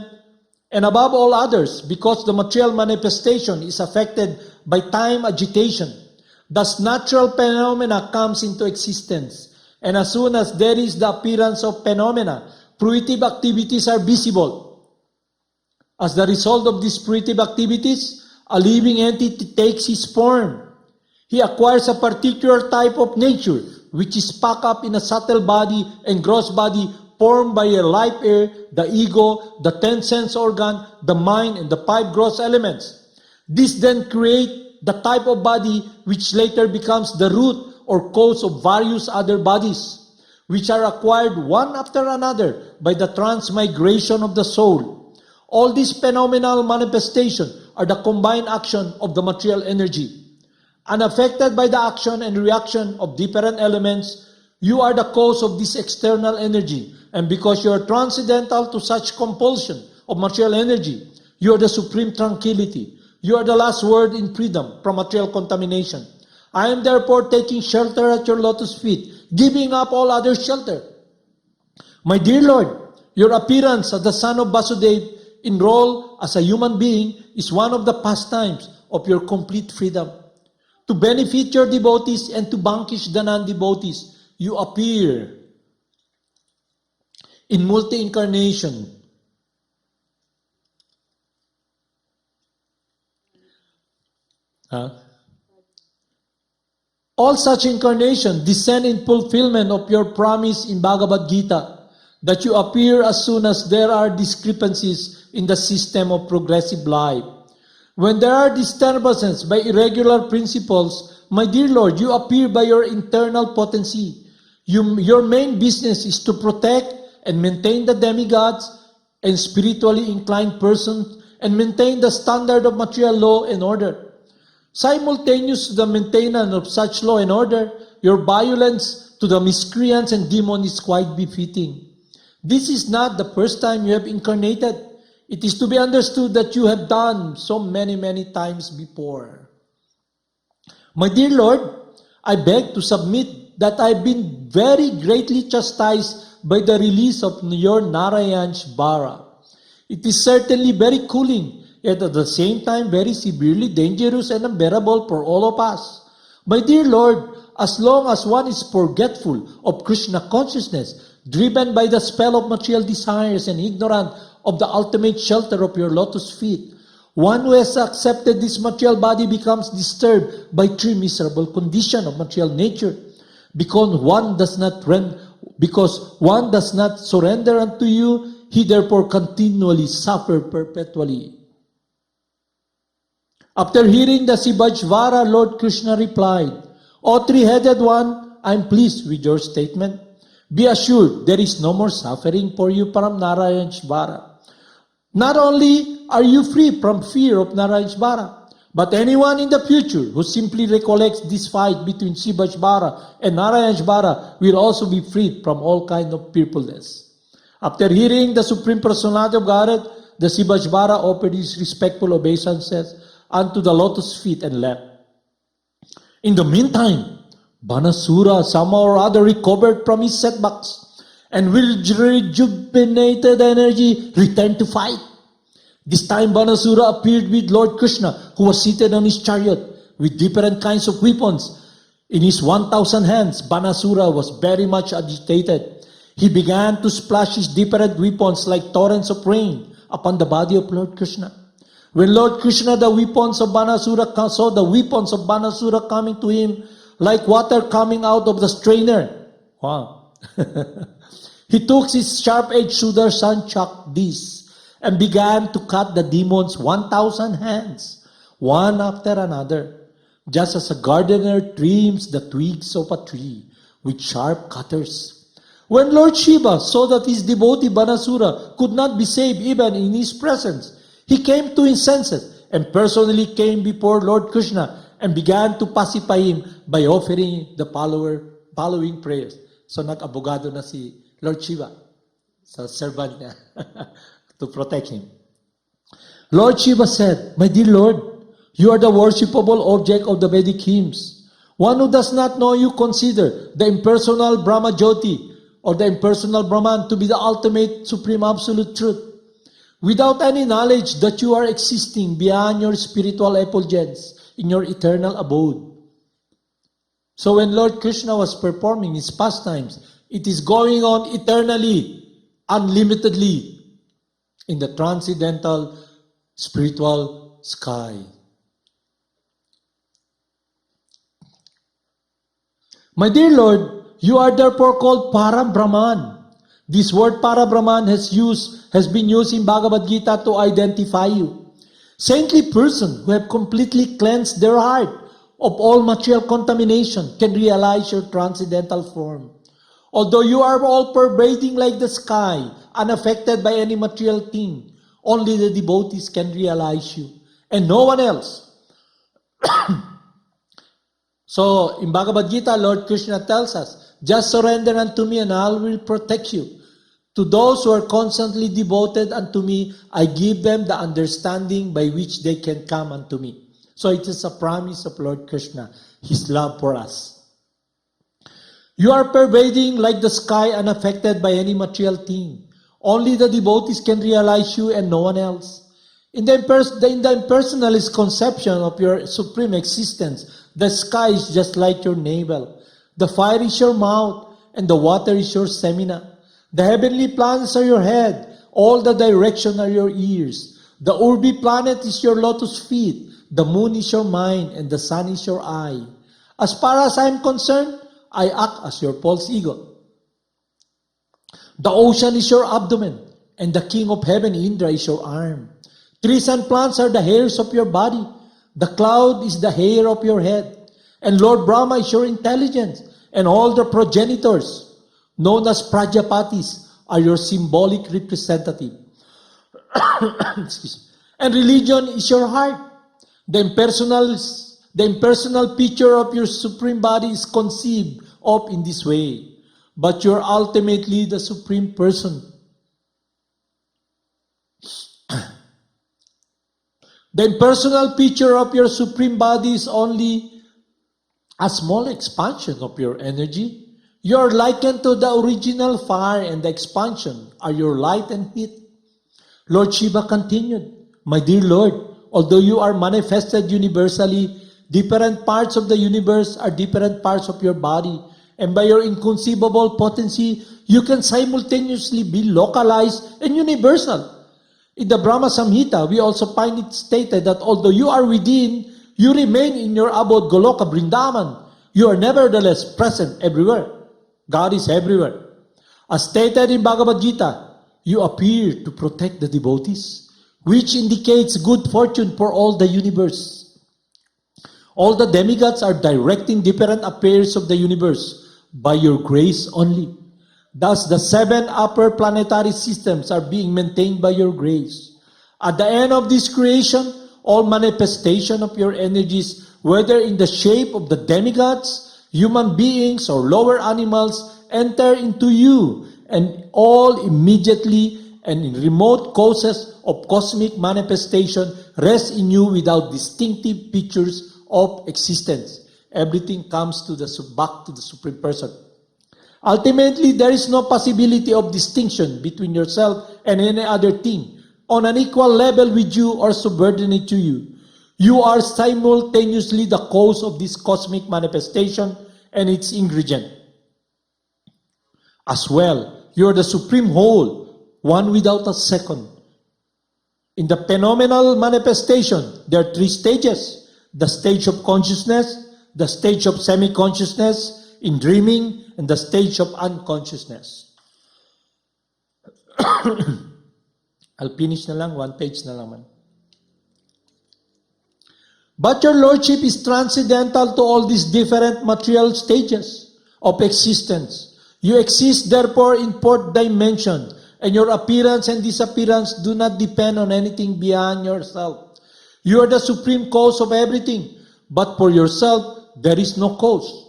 and above all others because the material manifestation is affected by time agitation. Thus, natural phenomena comes into existence. And as soon as there is the appearance of phenomena, fruitive activities are visible. As the result of these fruitive activities, a living entity takes its form. He acquires a particular type of nature, which is packed up in a subtle body and gross body formed by a life air, the ego, the 10 sense organ, the mind, and the 5 gross elements. This then creates the type of body which later becomes the root or cause of various other bodies, which are acquired one after another by the transmigration of the soul. All these phenomenal manifestations are the combined action of the material energy. Unaffected by the action and reaction of different elements, you are the cause of this external energy. And because you are transcendental to such compulsion of material energy, you are the supreme tranquility. You are the last word in freedom from material contamination. I am therefore taking shelter at your lotus feet, giving up all other shelter. My dear Lord, your appearance as the son of Vasudeva enrolled as a human being is one of the pastimes of your complete freedom. To benefit your devotees and to vanquish the non-devotees, you appear in multi-incarnation. All such incarnations descend in fulfillment of your promise in Bhagavad Gita, that you appear as soon as there are discrepancies in the system of progressive life. When there are disturbances by irregular principles, my dear Lord, you appear by your internal potency. Your main business is to protect and maintain the demigods and spiritually inclined persons and maintain the standard of material law and order. Simultaneous to the maintenance of such law and order, your violence to the miscreants and demons is quite befitting. This is not the first time you have incarnated. It is to be understood that you have done so many, many times before. My dear Lord, I beg to submit that I have been very greatly chastised by the release of your Narayan's Vara. It is certainly very cooling, yet at the same time very severely dangerous and unbearable for all of us. My dear Lord, as long as one is forgetful of Krishna consciousness, driven by the spell of material desires and ignorant of the ultimate shelter of your lotus feet, one who has accepted this material body becomes disturbed by three miserable conditions of material nature. Because one does not surrender unto you, he therefore continually suffers perpetually. After hearing the Siddhaswarupananda, Lord Krishna replied, O three-headed one, I am pleased with your statement. Be assured there is no more suffering for you from Narayan's Vara. Not only are you free from fear of Narayan's Vara, but anyone in the future who simply recollects this fight between Siva's Vara and Narayan's Vara will also be freed from all kind of fearfulness. After hearing the Supreme Personality of Godhead, the Siva's Vara offered his respectful obeisances unto the lotus feet and left. In the meantime, Banasura somehow or other recovered from his setbacks and with rejuvenated energy returned to fight. This time Banasura appeared with Lord Krishna, who was seated on his chariot with different kinds of weapons. In his 1,000 hands, Banasura was very much agitated. He began to splash his different weapons like torrents of rain upon the body of Lord Krishna. When Lord Krishna saw the weapons of Banasura coming to him like water coming out of the strainer, wow. He took his sharp-edged Sudarshan Chakra and began to cut the demon's 1,000 hands, one after another, just as a gardener trims the twigs of a tree with sharp cutters. When Lord Shiva saw that his devotee Banasura could not be saved even in his presence, he came to his senses and personally came before Lord Krishna and began to pacify him by offering the following prayers. So nag-abogado na si Lord Shiva sa servant niya to protect him. Lord Shiva said, "My dear Lord, you are the worshipable object of the Vedic hymns. One who does not know you consider the impersonal Brahma Jyoti or the impersonal Brahman to be the ultimate supreme absolute truth. Without any knowledge that you are existing beyond your spiritual effulgence in your eternal abode." So when Lord Krishna was performing his pastimes, it is going on eternally, unlimitedly, in the transcendental spiritual sky. My dear Lord, you are therefore called Param Brahman. This word Para Brahman has been used in Bhagavad Gita to identify you. Saintly persons who have completely cleansed their heart of all material contamination can realize your transcendental form. Although you are all pervading like the sky, unaffected by any material thing, only the devotees can realize you, and no one else. So, in Bhagavad Gita, Lord Krishna tells us, "Just surrender unto me and I will protect you. To those who are constantly devoted unto me, I give them the understanding by which they can come unto me." So it is a promise of Lord Krishna, His love for us. You are pervading like the sky, unaffected by any material thing. Only the devotees can realize you and no one else. In the impersonalist conception of your supreme existence, the sky is just like your navel. The fire is your mouth, and the water is your semina. The heavenly planets are your head. All the direction are your ears. The Urbi planet is your lotus feet. The moon is your mind, and the sun is your eye. As far as I am concerned, I act as your false ego. The ocean is your abdomen, and the king of heaven, Indra, is your arm. Trees and plants are the hairs of your body. The cloud is the hair of your head. And Lord Brahma is your intelligence. And all the progenitors, known as Prajapatis, are your symbolic representative. And religion is your heart. The impersonal picture of your supreme body is conceived of in this way. But you're ultimately the supreme person. The impersonal picture of your supreme body is only a small expansion of your energy. You are likened to the original fire, and the expansion are your light and heat. Lord Shiva continued, "My dear Lord, although you are manifested universally, different parts of the universe are different parts of your body, and by your inconceivable potency, you can simultaneously be localized and universal. In the Brahma Samhita, we also find it stated that although you are within, you remain in your abode Goloka Vrindavan. You are nevertheless present everywhere. God is everywhere. As stated in Bhagavad Gita, you appear to protect the devotees, which indicates good fortune for all the universe. All the demigods are directing different affairs of the universe by your grace only. Thus, the 7 upper planetary systems are being maintained by your grace. At the end of this creation, all manifestation of your energies, whether in the shape of the demigods, human beings, or lower animals, enter into you, and all immediately and in remote causes of cosmic manifestation rest in you without distinctive features of existence. everything comes back to the Supreme Person. Ultimately, there is no possibility of distinction between yourself and any other thing on an equal level with you or subordinate to you. You are simultaneously the cause of this cosmic manifestation and its ingredient. As well, you are the supreme whole, one without a second. In the phenomenal manifestation, there are 3 stages. The stage of consciousness, the stage of semi-consciousness, in dreaming, and the stage of unconsciousness. I'll finish na lang, 1 page na lang man. But your Lordship is transcendental to all these different material stages of existence. You exist therefore in 4th dimension, and your appearance and disappearance do not depend on anything beyond yourself. You are the supreme cause of everything, but for yourself, there is no cause.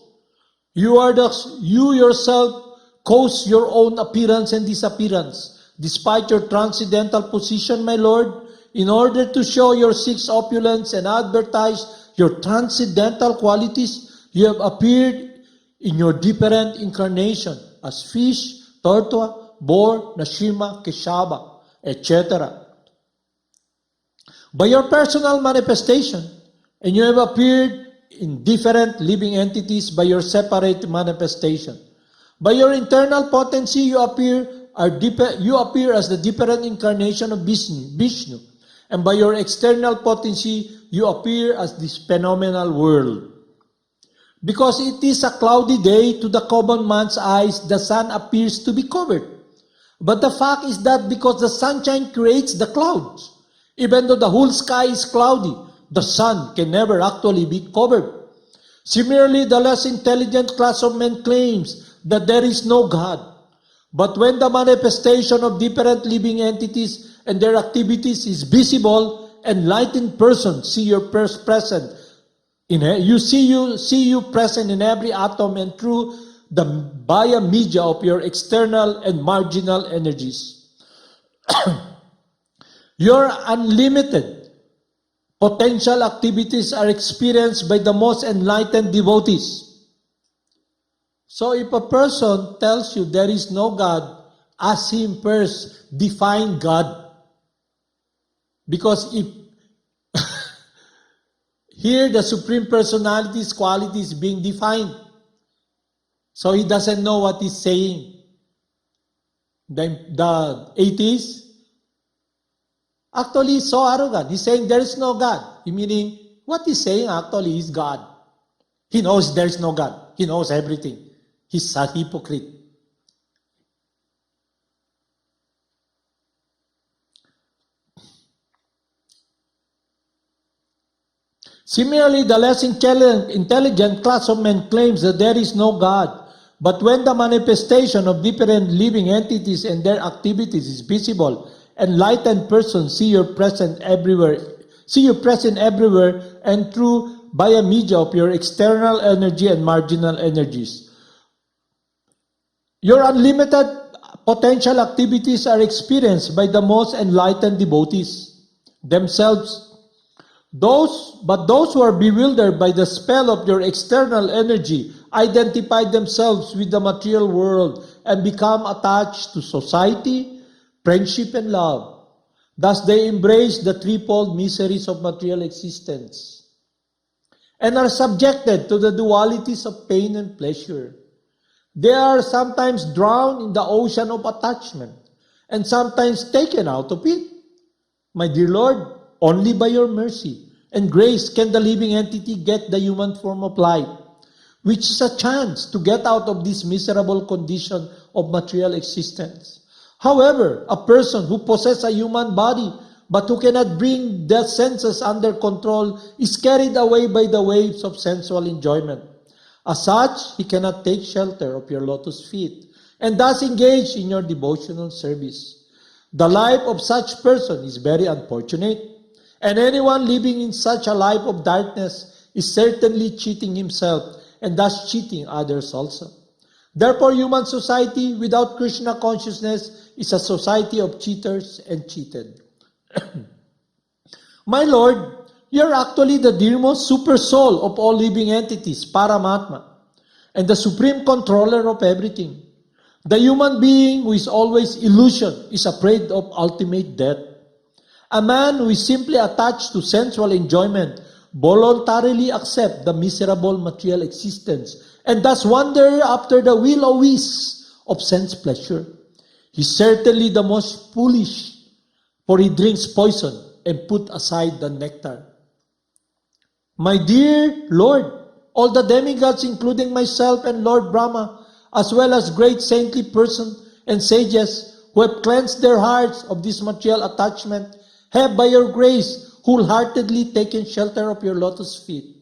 You yourself cause your own appearance and disappearance. Despite your transcendental position, my Lord, in order to show your 6 opulence and advertise your transcendental qualities, you have appeared in your different incarnation as fish, tortoise, boar, Nashima, Keshava, etc. By your personal manifestation, and you have appeared in different living entities by your separate manifestation. By your internal potency, you appear as the different incarnation of Vishnu. And by your external potency, you appear as this phenomenal world. Because it is a cloudy day, to the common man's eyes, the sun appears to be covered. But the fact is that because the sunshine creates the clouds, even though the whole sky is cloudy, the sun can never actually be covered. Similarly, the less intelligent class of men claims that there is no God. But when the manifestation of different living entities and their activities is visible, enlightened persons see your present. You see you present in every atom and through the via media of your external and marginal energies. Your unlimited potential activities are experienced by the most enlightened devotees. So if a person tells you there is no God, ask him first, define God. Because if here the Supreme Personality's quality is being defined, so he doesn't know what he's saying. The atheist actually is so arrogant. He's saying there is no God. Meaning, what he's saying actually is God. He knows there is no God. He knows everything. He's a hypocrite. Similarly, the less intelligent class of men claims that there is no God. But when the manifestation of different living entities and their activities is visible, enlightened persons see you present everywhere, and through by a media of your external energy and marginal energies. Your unlimited potential activities are experienced by the most enlightened devotees themselves. Those who are bewildered by the spell of your external energy identify themselves with the material world and become attached to society, friendship, and love. Thus they embrace the threefold miseries of material existence and are subjected to the dualities of pain and pleasure. They are sometimes drowned in the ocean of attachment and sometimes taken out of it. My dear Lord, only by your mercy and grace can the living entity get the human form of life, which is a chance to get out of this miserable condition of material existence. However, a person who possesses a human body but who cannot bring the senses under control is carried away by the waves of sensual enjoyment. As such, he cannot take shelter of your lotus feet and thus engage in your devotional service. The life of such person is very unfortunate, and anyone living in such a life of darkness is certainly cheating himself and thus cheating others also. Therefore, human society without Krishna consciousness is a society of cheaters and cheated. My Lord, You're actually the dearmost super soul of all living entities, Paramatma, and the supreme controller of everything. The human being who is always illusion is afraid of ultimate death. A man who is simply attached to sensual enjoyment voluntarily accepts the miserable material existence and thus wander after the will-o-wisp of sense pleasure. He's certainly the most foolish, for he drinks poison and put aside the nectar. My dear Lord, all the demigods, including myself and Lord Brahma, as well as great saintly persons and sages who have cleansed their hearts of this material attachment, have by your grace wholeheartedly taken shelter of your lotus feet.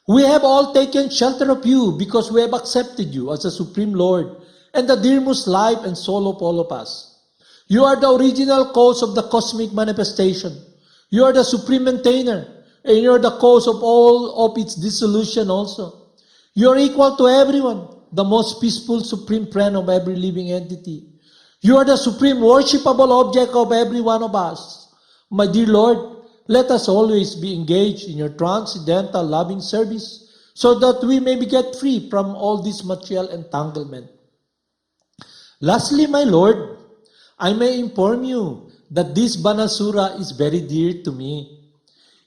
We have all taken shelter of you because we have accepted you as the Supreme Lord and the dearmost life and soul of all of us. You are the original cause of the cosmic manifestation. You are the supreme maintainer, and you are the cause of all of its dissolution also. You are equal to everyone, the most peaceful supreme friend of every living entity. You are the supreme worshipable object of every one of us. My dear Lord, let us always be engaged in your transcendental loving service so that we may get free from all this material entanglement. Lastly, my Lord, I may inform you that this Banasura is very dear to me.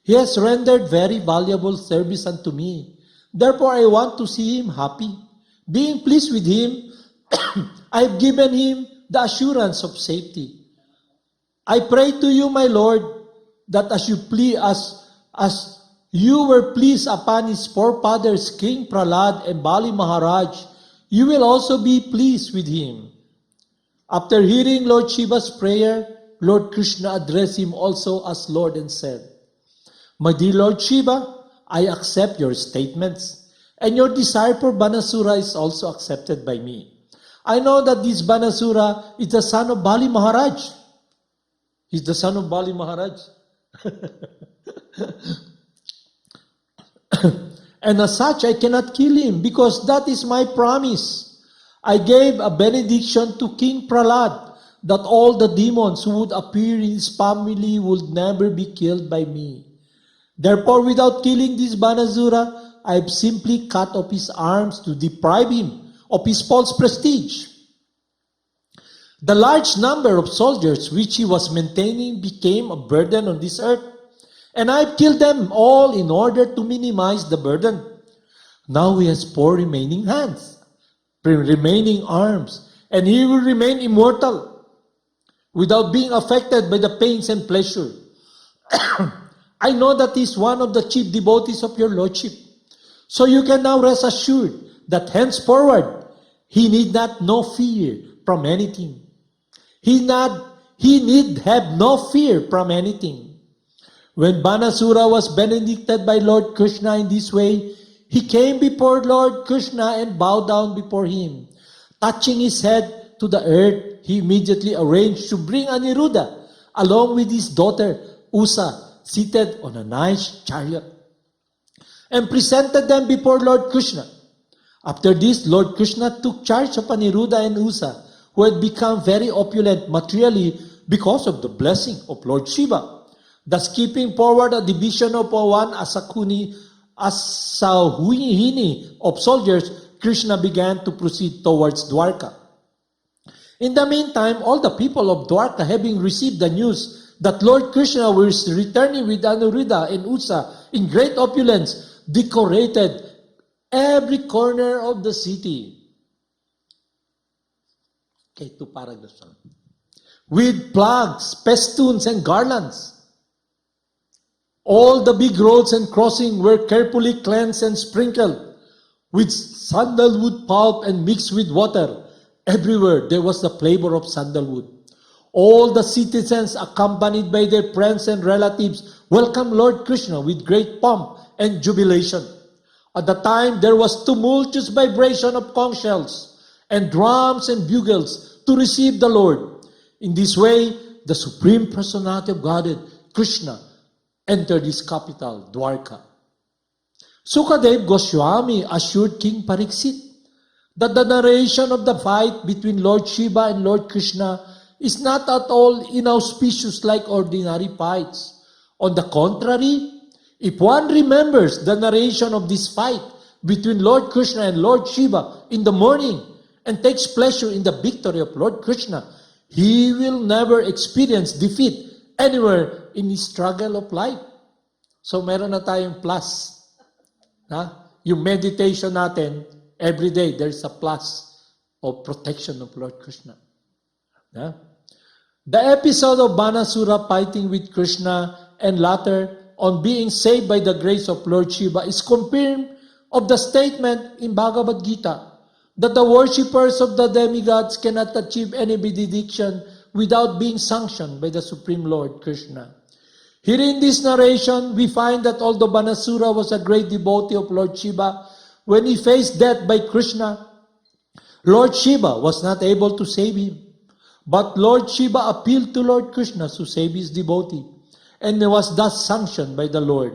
He has rendered very valuable service unto me. Therefore, I want to see him happy. Being pleased with him, I have given him the assurance of safety. I pray to you, my Lord, that as you were pleased upon his forefathers, King Prahlad and Bali Maharaj, you will also be pleased with him. After hearing Lord Shiva's prayer, Lord Krishna addressed him also as Lord and said, My dear Lord Shiva, I accept your statements, and your desire for Banasura is also accepted by me. I know that this Banasura is the son of Bali Maharaj. He's the son of Bali Maharaj. And as such, I cannot kill him because that is my promise. I gave a benediction to King Prahlad that all the demons who would appear in his family would never be killed by me. Therefore, without killing this Banasura, I have simply cut off his arms to deprive him of his false prestige. The large number of soldiers which he was maintaining became a burden on this earth, and I have killed them all in order to minimize the burden. Now he has 4 remaining arms, and he will remain immortal without being affected by the pains and pleasure. I know that he is one of the chief devotees of your Lordship. So you can now rest assured that henceforward, he need not know fear from anything. He need have no fear from anything. When Banasura was benedicted by Lord Krishna in this way, he came before Lord Krishna and bowed down before him. Touching his head to the earth, he immediately arranged to bring Aniruddha along with his daughter Usa, seated on a nice chariot, and presented them before Lord Krishna. After this, Lord Krishna took charge of Aniruddha and Usa, who had become very opulent materially because of the blessing of Lord Shiva. Thus, keeping forward a division of one Asahuni of soldiers, Krishna began to proceed towards Dwarka. In the meantime, all the people of Dwarka, having received the news that Lord Krishna was returning with Aniruddha and Usa in great opulence, decorated every corner of the city with flags, festoons, and garlands. All the big roads and crossings were carefully cleansed and sprinkled with sandalwood pulp and mixed with water. Everywhere there was the flavor of sandalwood. All the citizens, accompanied by their friends and relatives, welcomed Lord Krishna with great pomp and jubilation. At the time, there was tumultuous vibration of conch shells and drums and bugles to receive the Lord. In this way, the Supreme Personality of Godhead, Krishna, entered his capital, Dwarka. Sukadev Goswami assured King Pariksit that the narration of the fight between Lord Shiva and Lord Krishna is not at all inauspicious like ordinary fights. On the contrary, if one remembers the narration of this fight between Lord Krishna and Lord Shiva in the morning and takes pleasure in the victory of Lord Krishna, he will never experience defeat anywhere in his struggle of life. So meron na tayong plus. Yung meditation natin, every day there's a plus of protection of Lord Krishna. The episode of Banasura fighting with Krishna and later on being saved by the grace of Lord Shiva is confirmed of the statement in Bhagavad Gita that the worshippers of the demigods cannot achieve any benediction without being sanctioned by the Supreme Lord Krishna. Here in this narration, we find that although Banasura was a great devotee of Lord Shiva, when he faced death by Krishna, Lord Shiva was not able to save him. But Lord Shiva appealed to Lord Krishna to save his devotee, and was thus sanctioned by the Lord.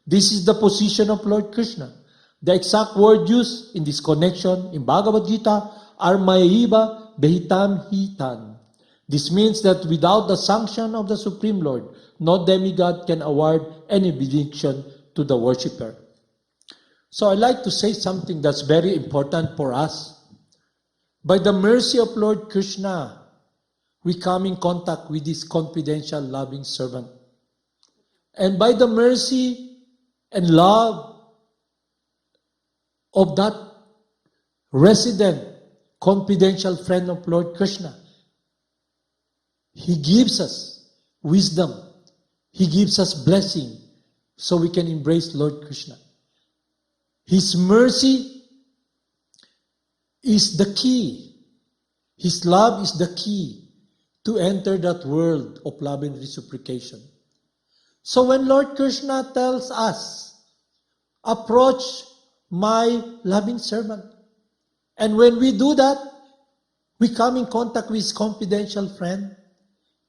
This is the position of Lord Krishna. The exact word used in this connection in Bhagavad Gita are Mayaiva Behitam Hitan. This means that without the sanction of the Supreme Lord, no demigod can award any benediction to the worshipper. So I'd like to say something that's very important for us. By the mercy of Lord Krishna, we come in contact with this confidential, loving servant. And by the mercy and love of that resident, confidential friend of Lord Krishna, He gives us wisdom. He gives us blessing so we can embrace Lord Krishna. His mercy is the key. His love is the key to enter that world of love and reciprocation. So when Lord Krishna tells us, approach my loving servant, and when we do that, we come in contact with his confidential friend.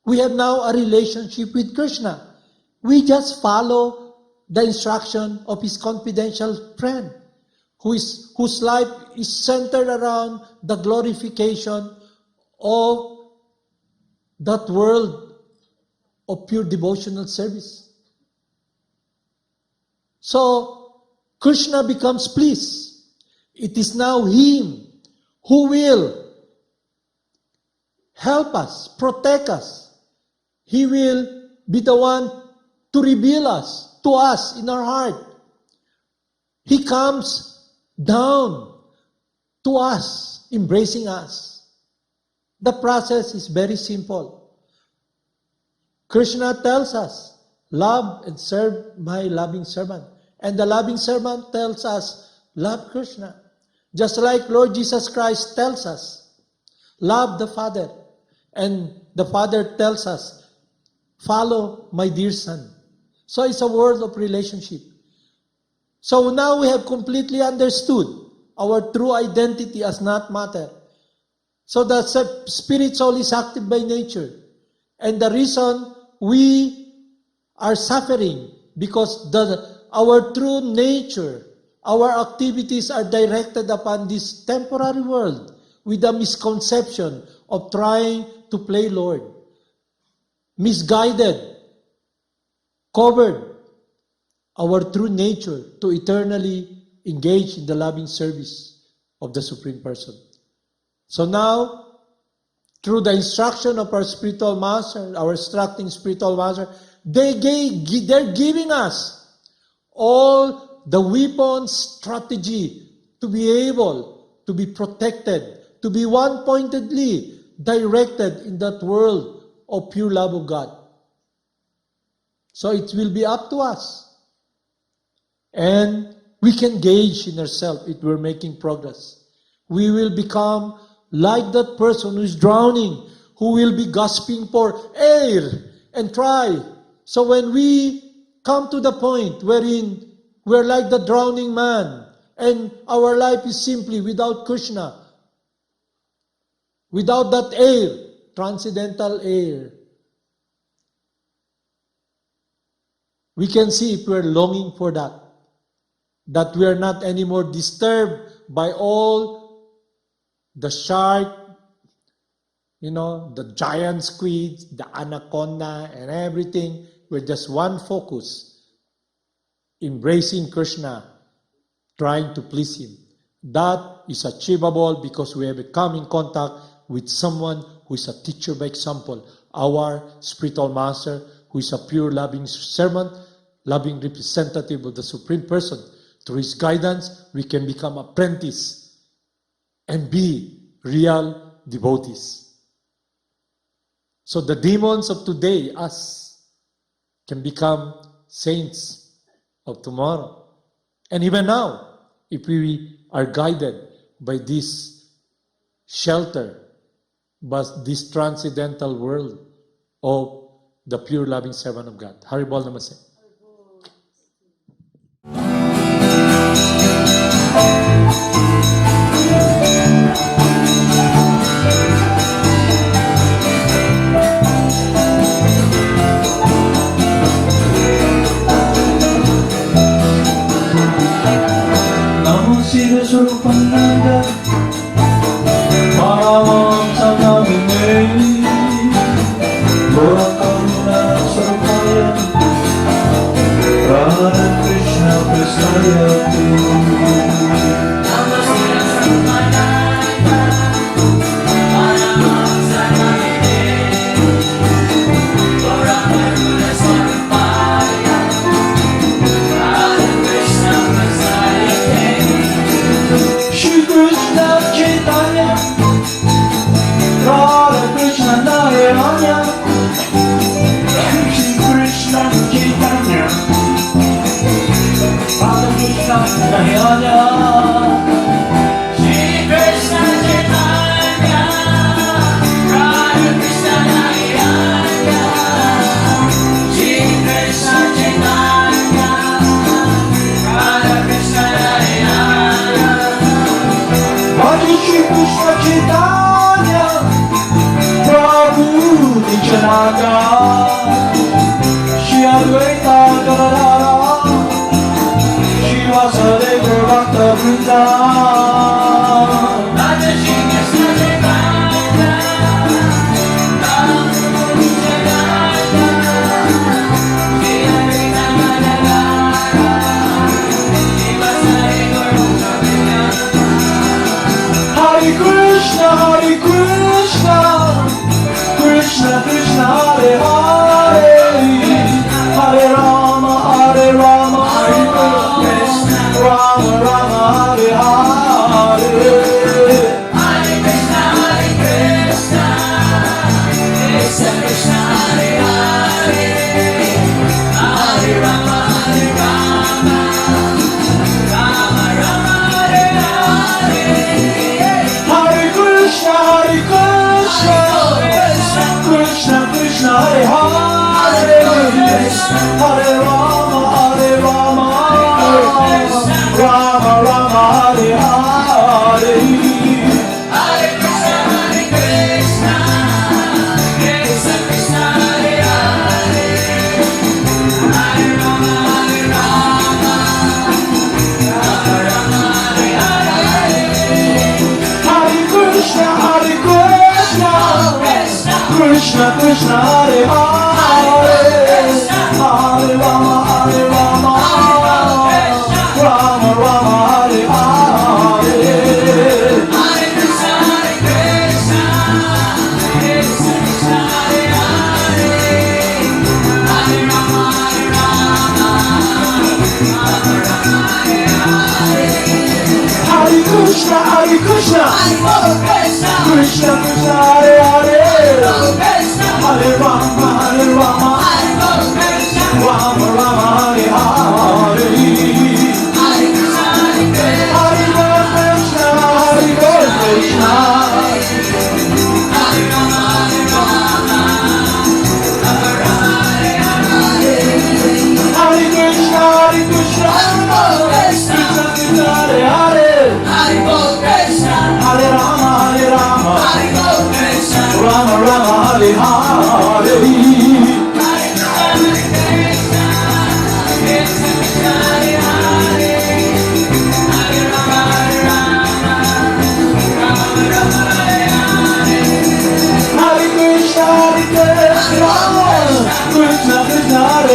We have now a relationship with Krishna. We just follow the instruction of his confidential friend, whose life is centered around the glorification of that world of pure devotional service. So, Krishna becomes pleased. It is now him who will help us, protect us. He will be the one to reveal us to us in our heart. He comes down to us, embracing us. The process is very simple. Krishna tells us, love and serve my loving servant. And the loving servant tells us, love Krishna. Just like Lord Jesus Christ tells us, love the Father. And the Father tells us, follow my dear Son. So it's a world of relationship. So now we have completely understood our true identity as not matter. So the spirit soul is active by nature. And the reason we are suffering because our true nature, our activities are directed upon this temporary world with a misconception of trying to play Lord. Misguided, covered our true nature to eternally engage in the loving service of the Supreme Person. So now, through the instruction of our spiritual master, our instructing spiritual master, they're giving us all the weapons, strategy to be able to be protected, to be one-pointedly directed in that world of pure love of God. So it will be up to us. And we can gauge in ourselves if we're making progress. We will become like that person who is drowning, who will be gasping for air and try. So when we come to the point wherein we're like the drowning man and our life is simply without Krishna, without that air, transcendental air, we can see if we're longing for that we are not anymore disturbed by all the shark, the giant squid, the anaconda, and everything with just one focus, embracing Krishna, trying to please Him. That is achievable because we have come in contact with someone who is a teacher by example, our spiritual master, who is a pure loving servant, loving representative of the Supreme Person. Through His guidance, we can become apprentice and be real devotees. So the demons of today, us, can become saints of tomorrow. And even now, if we are guided by this shelter, but this transcendental world of the pure loving servant of God. Haribol Namaste. Namo Siddhaswarupananda, Paramahamsa namine, Mohana Sarupaya, Radha Krishna Prasaya Te. Namo Siddhaswarupananda, Paramahamsa namine, Mohana Sarupaya, Radha Krishna Prasaya Te. Shri Krishna Chaitanya, Radha Krishna Narayana, Shri Krishna Chaitanya, Radha Krishna Narayana, Shri Krishna Chaitanya, Radha Krishna Narayana, Shri Krishna Chaitanya, Radha Krishna Narayana. Hare Shri Krishna Chaitanya, Prabhu Nityananda, Shri Advaita Gadadhara, Shri Vasudeva Bhakta Vrinda. Hare Shri Krishna Chaitanya, Prabhu Nityananda, Shri Advaita Gadadhara, Shri Vasudeva Bhakta Vrinda. Hare Krishna, Krishna Krishna, Hare Hare, Hare Rama, Hare Rama, Hare Krishna, Rama Rama, Hare Hare. Hare Krishna, Krishna Krishna, Hare Hare, Hare Rama, Hare Rama, Rama Rama, Hare Hare. Hare Krishna, Krishna Krishna, Hare Hare, Hare Rama, Hare Rama, Rama Rama, Hare Hare. Hare Krishna, Krishna Krishna, Hare Hare, Hare Rama, Hare Rama, Rama Rama, Hare Hare. Hare Krishna, Krishna Krishna, Hare Hare, Hare Rama, Hare Rama, Rama Rama, Hare Hare. Hare Krishna, Krishna Krishna, Hare Hare, Hare Rama, Hare Rama, Rama Rama, Hare Hare. Hare Krishna, Krishna Krishna, Hare Hare, Hare Rama, Hare Rama, Rama Rama, Hare Hare. Hare Krishna, Hare Krishna, Hare Krishna, Hare Rama, Hare Rama, Rama Rama, Hare Hare. Hare Krishna, Krishna Krishna, Hare Hare, Hare Rama, Hare Rama, Rama Rama, Hare Hare. Hare Krishna, Krishna Krishna, Hare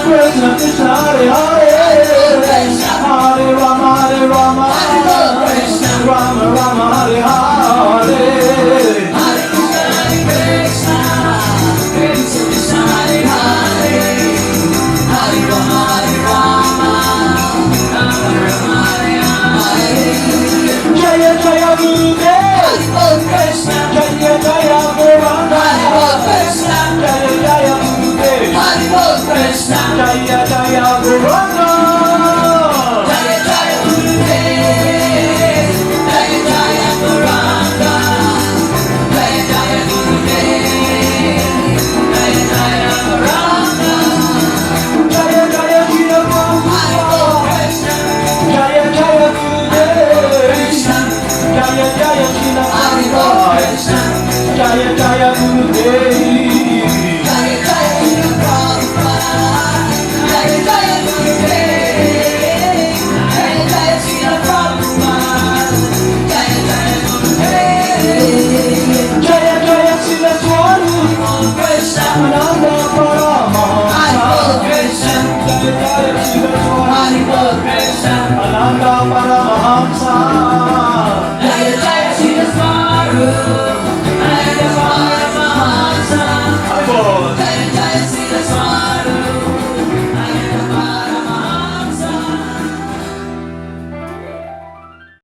Krishna Krishna Hare Hare, Hare Rama Rama Rama Hare Hare. Jaya Jaya Gurudev, Jaya Jaya Guranga, Jaya Jaya Gurudev, Jaya Jaya Guranga. Jaya Jaya Jaya Jaya Jaya Gurudev, Jaya Jaya Jaya Jaya